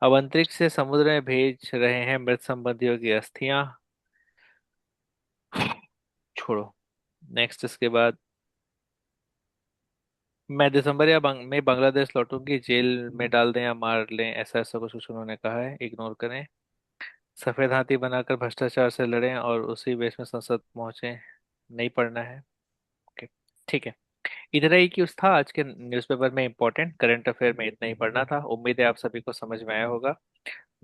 अब अंतरिक्ष से समुद्र में भेज रहे हैं मृत संबंधियों की अस्थियां, छोड़ो। नेक्स्ट इसके बाद, मैं दिसंबर या में बांग्लादेश लौटूंगी, जेल में डाल दें या मार लें, ऐसा ऐसा कुछ कुछ उन्होंने कहा है, इग्नोर करें। सफेद हाथी बनाकर भ्रष्टाचार से लड़ें और उसी बेस में संसद पहुंचे, नहीं पढ़ना है। ओके, ठीक है। इतना ही क्यूज था आज के न्यूज़पेपर में, इंपॉर्टेंट करंट अफेयर में इतना ही पढ़ना था, उम्मीद है आप सभी को समझ में आया होगा।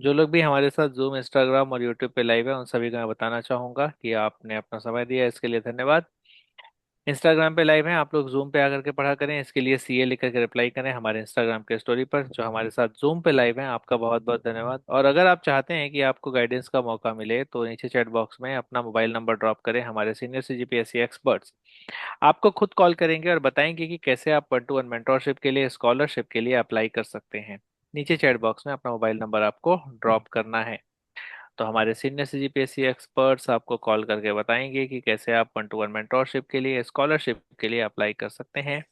जो लोग भी हमारे साथ जूम इंस्टाग्राम और यूट्यूब पे लाइव है उन सभी को मैं बताना चाहूंगा कि आपने अपना समय दिया, इसके लिए धन्यवाद। इंस्टाग्राम पे लाइव हैं आप लोग, जूम पे आकर के पढ़ा करें, इसके लिए सीए लिख करके रिप्लाई करें हमारे इंस्टाग्राम के स्टोरी पर। जो हमारे साथ जूम पे लाइव हैं आपका बहुत बहुत धन्यवाद, और अगर आप चाहते हैं कि आपको गाइडेंस का मौका मिले तो नीचे चैट बॉक्स में अपना मोबाइल नंबर ड्रॉप करें, हमारे सीनियर सीजीपीएससी एक्सपर्ट्स आपको खुद कॉल करेंगे और बताएंगे कि कैसे आप 1-to-1 मेंटोरशिप के लिए, स्कॉलरशिप के लिए अप्लाई कर सकते हैं। नीचे चैट बॉक्स में अपना मोबाइल नंबर आपको ड्रॉप करना है, तो हमारे सीनियर सीजीपीएससी एक्सपर्ट्स आपको कॉल करके बताएंगे कि कैसे आप 1-to-1 मेंटोरशिप के लिए, स्कॉलरशिप के लिए अप्लाई कर सकते हैं।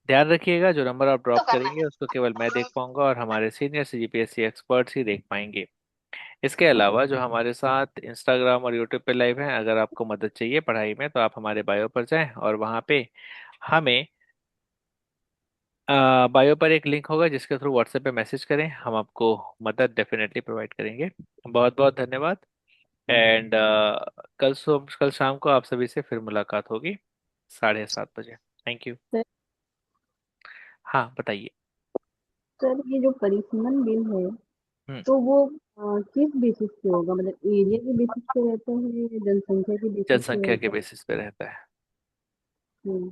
ध्यान रखिएगा जो नंबर आप ड्रॉप करेंगे उसको केवल मैं देख पाऊंगा और हमारे सीनियर सीजीपीएससी एक्सपर्ट्स ही देख पाएंगे। इसके अलावा जो हमारे साथ इंस्टाग्राम और यूट्यूब पे लाइव हैं, अगर आपको मदद चाहिए पढ़ाई में तो आप हमारे बायो पर जाएं और वहाँ पे हमें बायो पर एक लिंक होगा जिसके थ्रू व्हाट्सएप पे मैसेज करें, हम आपको मदद डेफिनेटली प्रोवाइड करेंगे। बहुत बहुत धन्यवाद। एंड कल शाम को आप सभी से फिर मुलाकात होगी 7:30 बजे। Thank you. सर हाँ बताइए। सर ये जो परिसीमन बिल है हम्म, तो वो किस बेसिस पे होगा, मतलब एरिया के बेसिस पे रहता है या जनसंख्या के बेसिस पे जनसंख्या के रहता है? बेसिस पे रहता है। हम्म,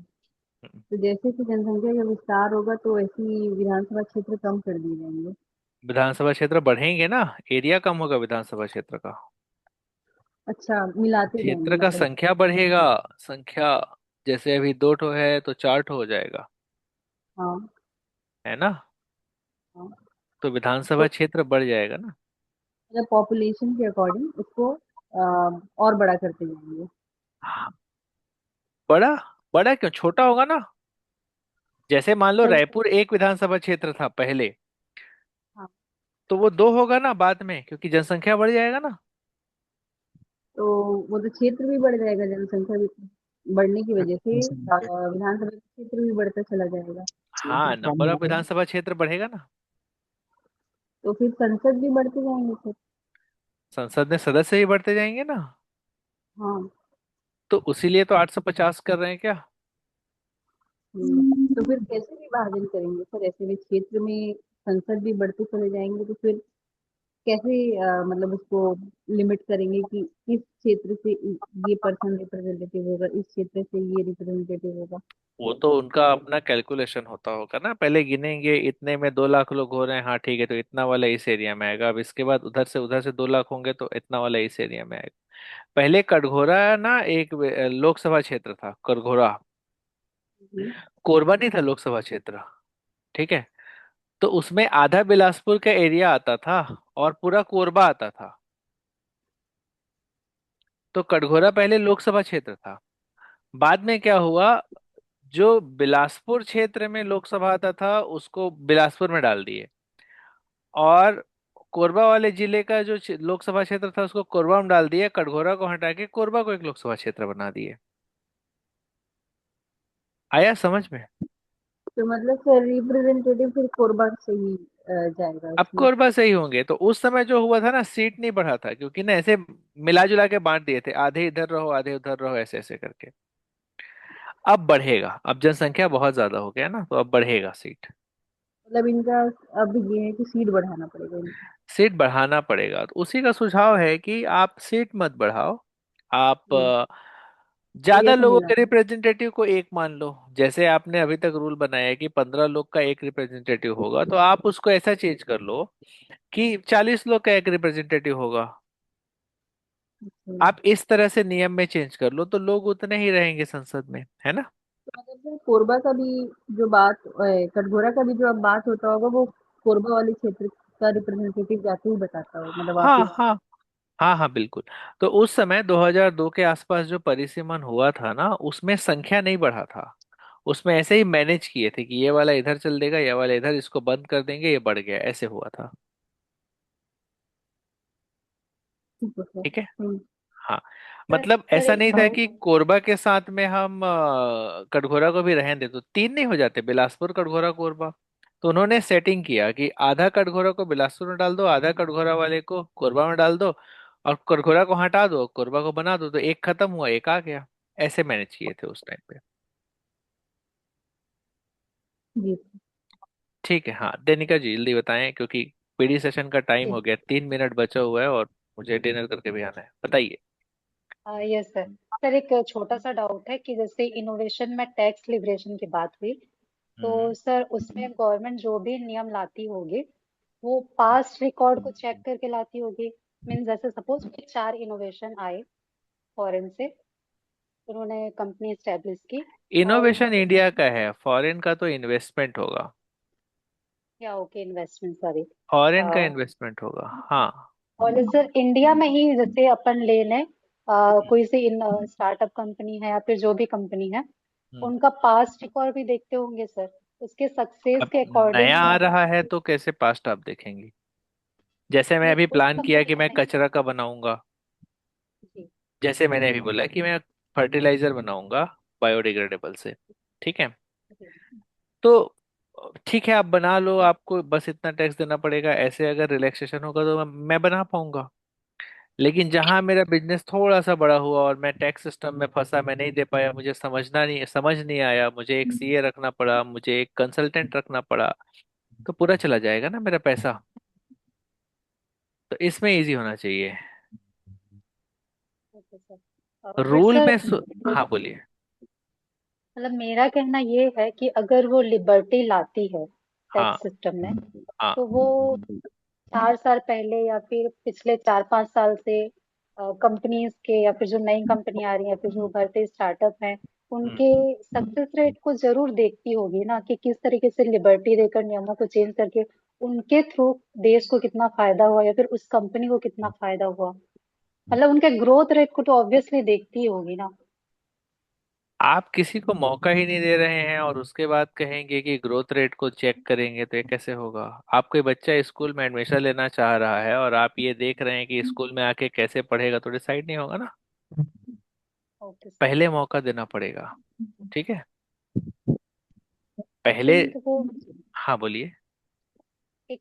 हम्म, तो जैसे कि जनसंख्या का विस्तार होगा तो ऐसे ही विधानसभा क्षेत्र कम कर दिए जाएंगे। विधानसभा क्षेत्र बढ़ेंगे ना, एरिया कम होगा विधानसभा क्षेत्र का, अच्छा, मिलाते जाएंगे क्षेत्र का मतलब। संख्या बढ़ेगा। संख्या जैसे अभी 2 ठो है तो 4 ठो हो जाएगा, हाँ है ना, हाँ। तो विधानसभा तो क्षेत्र बढ़ जाएगा ना। मतलब पॉपुलेशन के अकॉर्डिंग उसको और बड़ा करते जाएंगे। हाँ, बड़ा, बड़ा क्यों, छोटा होगा ना। जैसे मान लो सर रायपुर एक विधानसभा क्षेत्र था पहले, हाँ, तो वो 2 होगा ना बाद में, क्योंकि जनसंख्या बढ़ जाएगा ना। तो वो तो क्षेत्र भी बढ़ जाएगा, जनसंख्या भी बढ़ने की वजह से विधानसभा का क्षेत्र भी बढ़ता चला जाएगा। हाँ, नंबर ऑफ विधानसभा क्षेत्र बढ़ेगा ना। तो फिर संसद भी बढ़ते जाएंगे सर। संसद में सदस्य ही बढ़ते जाएंगे ना, हाँ। तो उसीलिए तो 850 कर रहे हैं क्या। तो फिर कैसे विभाजन करेंगे सर, ऐसे में क्षेत्र में संसद भी बढ़ते चले जाएंगे तो फिर कैसे मतलब उसको लिमिट करेंगे कि इस क्षेत्र से ये पर्सन रिप्रेजेंटेटिव होगा, इस क्षेत्र से ये रिप्रेजेंटेटिव होगा। वो तो उनका अपना कैलकुलेशन होता होगा ना, पहले गिनेंगे इतने में 2 लाख लोग हो रहे हैं, हाँ ठीक है, तो इतना वाला इस एरिया में आएगा। अब इसके बाद उधर से 2 लाख होंगे तो इतना वाला इस एरिया में आएगा। पहले कटघोरा ना एक लोकसभा क्षेत्र था, कटघोरा। हम्म, कोरबा नहीं था लोकसभा क्षेत्र, ठीक है। तो उसमें आधा बिलासपुर का एरिया आता था और पूरा कोरबा आता था। तो कटघोरा पहले लोकसभा क्षेत्र था। बाद में क्या हुआ, जो बिलासपुर क्षेत्र में लोकसभा आता था उसको बिलासपुर में डाल दिए, और कोरबा वाले जिले का जो लोकसभा क्षेत्र था उसको कोरबा में डाल दिया। कटघोरा को हटा के कोरबा को एक लोकसभा क्षेत्र बना दिए। आया समझ में? तो मतलब सर रिप्रेजेंटेटिव फिर कोरबा से ही जाएगा अब इसमें। कोरबा से ही होंगे। तो उस समय जो हुआ था ना, सीट नहीं बढ़ा था, क्योंकि ना ऐसे मिला जुला के बांट दिए थे, आधे इधर रहो आधे उधर रहो, ऐसे ऐसे करके। अब बढ़ेगा, अब जनसंख्या बहुत ज्यादा हो गया ना, तो अब बढ़ेगा सीट। मतलब इनका अब ये है कि सीट बढ़ाना पड़ेगा इनको। सीट बढ़ाना पड़ेगा, तो उसी का सुझाव है कि आप सीट मत बढ़ाओ। आप हम्म, ज्यादा एरिया को लोगों मिला। के रिप्रेजेंटेटिव को एक मान लो। जैसे आपने अभी तक रूल बनाया है कि 15 लोग का एक रिप्रेजेंटेटिव होगा, तो आप उसको ऐसा चेंज कर लो कि 40 लोग का एक रिप्रेजेंटेटिव होगा। अच्छा। आप इस तरह से नियम में चेंज कर लो, तो लोग उतने ही रहेंगे संसद में, है ना। तो मतलब सर कोरबा का भी जो बात कटघोरा का भी जो अब बात होता होगा वो कोरबा वाले क्षेत्र का रिप्रेजेंटेटिव जाके ही बताता हो, मतलब हाँ ऑफिस। हाँ, हाँ हाँ बिल्कुल। तो उस समय 2002 के आसपास जो परिसीमन हुआ था ना, उसमें संख्या नहीं बढ़ा था। उसमें ऐसे ही मैनेज किए थे कि ये वाला इधर चल देगा, ये वाला इधर, इसको बंद कर देंगे, ये बढ़ गया, ऐसे हुआ था। ठीक है सर। ठीक है। हम्म। हाँ, सर मतलब सर ऐसा एक नहीं था कि कोरबा के साथ में हम कटघोरा को भी रहने दे, तो तीन नहीं हो जाते, बिलासपुर कटघोरा कोरबा। तो उन्होंने सेटिंग किया कि आधा कटघोरा को बिलासपुर में डाल दो, आधा कटघोरा वाले को कोरबा में डाल दो, और कटघोरा को हटा दो, कोरबा को बना दो, तो एक खत्म हुआ एक आ गया। ऐसे मैनेज किए थे उस टाइम पे। जी। ठीक है। हाँ देनिका जी जल्दी बताएं, क्योंकि पीडी सेशन का टाइम जी हो गया, 3 मिनट बचा हुआ है और मुझे डिनर करके भी आना है, बताइए। Yes sir. सर एक छोटा सा डाउट है कि जैसे इनोवेशन में टैक्स लिबरेशन की बात हुई, तो हम्म सर उसमें गवर्नमेंट जो भी नियम लाती होगी वो पास्ट रिकॉर्ड को चेक करके लाती होगी। मीन जैसे सपोज 4 इनोवेशन आए फॉरेन से, उन्होंने कंपनी स्टैब्लिश की और इनोवेशन उन्होंने इंडिया का है, फॉरेन का तो इन्वेस्टमेंट होगा। या ओके इन्वेस्टमेंट सॉरी। फॉरेन का इन्वेस्टमेंट होगा, हाँ। और सर इंडिया में ही जैसे अपन ले लें कोई सी इन स्टार्टअप कंपनी है या फिर जो भी कंपनी है, हम्म। उनका पास्ट रिकॉर्ड भी देखते होंगे सर, उसके सक्सेस अब के नया अकॉर्डिंग। आ रहा है तो कैसे पास्ट आप देखेंगे? जैसे मैं नहीं अभी उस प्लान किया कि कंपनी का मैं नहीं। कचरा का बनाऊंगा। जी जैसे मैंने अभी बोला कि मैं फर्टिलाइजर बनाऊंगा बायोडिग्रेडेबल से, ठीक है। जी तो ठीक है, आप बना लो, आपको बस इतना टैक्स देना पड़ेगा, ऐसे अगर रिलैक्सेशन होगा तो मैं बना पाऊंगा। लेकिन जहां मेरा बिजनेस थोड़ा सा बड़ा हुआ और मैं टैक्स सिस्टम में फंसा, मैं नहीं दे पाया, मुझे समझ नहीं आया, मुझे एक सीए रखना पड़ा, मुझे एक कंसल्टेंट रखना पड़ा, तो पूरा चला जाएगा ना मेरा पैसा। तो इसमें इजी होना चाहिए। Okay sir. But rule sir में हाँ बोलिए। मतलब मेरा कहना ये है कि अगर वो लिबर्टी लाती है हाँ टैक्स सिस्टम में, हाँ। तो वो 4 साल पहले या फिर पिछले 4-5 साल से कंपनीज के या फिर जो नई कंपनी आ रही है या फिर जो उभरते स्टार्टअप हैं हम्म। उनके सक्सेस रेट को जरूर देखती होगी ना, कि किस तरीके से लिबर्टी देकर नियमों को चेंज करके उनके थ्रू देश को कितना फायदा हुआ या फिर उस कंपनी को कितना फायदा हुआ। मतलब उनके ग्रोथ रेट को तो ऑब्वियसली देखती ही होगी ना। आप किसी को मौका ही नहीं दे रहे हैं और उसके बाद कहेंगे कि ग्रोथ रेट को चेक करेंगे, तो ये कैसे होगा? आप कोई बच्चा स्कूल में एडमिशन लेना चाह रहा है और आप ये देख रहे हैं कि स्कूल में आके कैसे पढ़ेगा, तो डिसाइड नहीं होगा ना। Okay sir. पहले मौका देना पड़ेगा, ठीक है। आई पहले। थिंक वो हाँ बोलिए। एक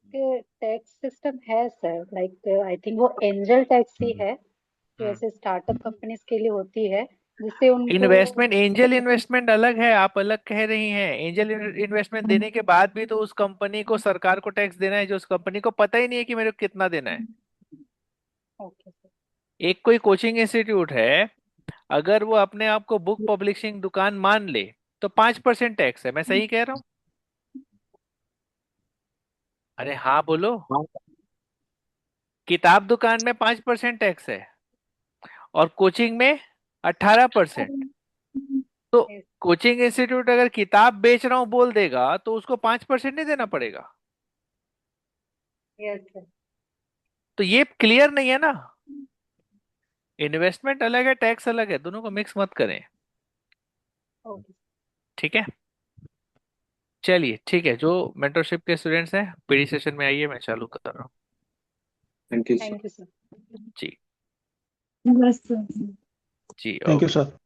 टैक्स सिस्टम है सर, लाइक आई थिंक वो एंजल टैक्स ही है जो हम्म ऐसे स्टार्टअप कंपनीज के लिए होती है। जिससे उनको इन्वेस्टमेंट, एंजल इन्वेस्टमेंट अलग है, आप अलग कह रही हैं। एंजल इन्वेस्टमेंट देने के बाद भी तो उस कंपनी को, सरकार को टैक्स देना है, जो उस कंपनी को पता ही नहीं है कि मेरे को कितना देना है। Okay sir. एक कोई कोचिंग इंस्टीट्यूट है, अगर वो अपने आप को बुक पब्लिशिंग दुकान मान ले तो 5% टैक्स है। मैं सही कह रहा हूँ? अरे हाँ बोलो। किताब दुकान में 5% टैक्स है और कोचिंग में 18%। तो Yes, कोचिंग इंस्टीट्यूट अगर किताब बेच रहा हूं बोल देगा तो उसको 5% नहीं देना पड़ेगा? yes sir. तो ये क्लियर नहीं है ना। इन्वेस्टमेंट अलग है, टैक्स अलग है, दोनों को मिक्स मत करें। Okay. ठीक है, चलिए ठीक है। जो मेंटरशिप के स्टूडेंट्स हैं पीडी सेशन में आइए, मैं चालू कर रहा हूँ। Thank you sir. Thank you sir. जी Yes, sir. जी थैंक यू ओके। सर।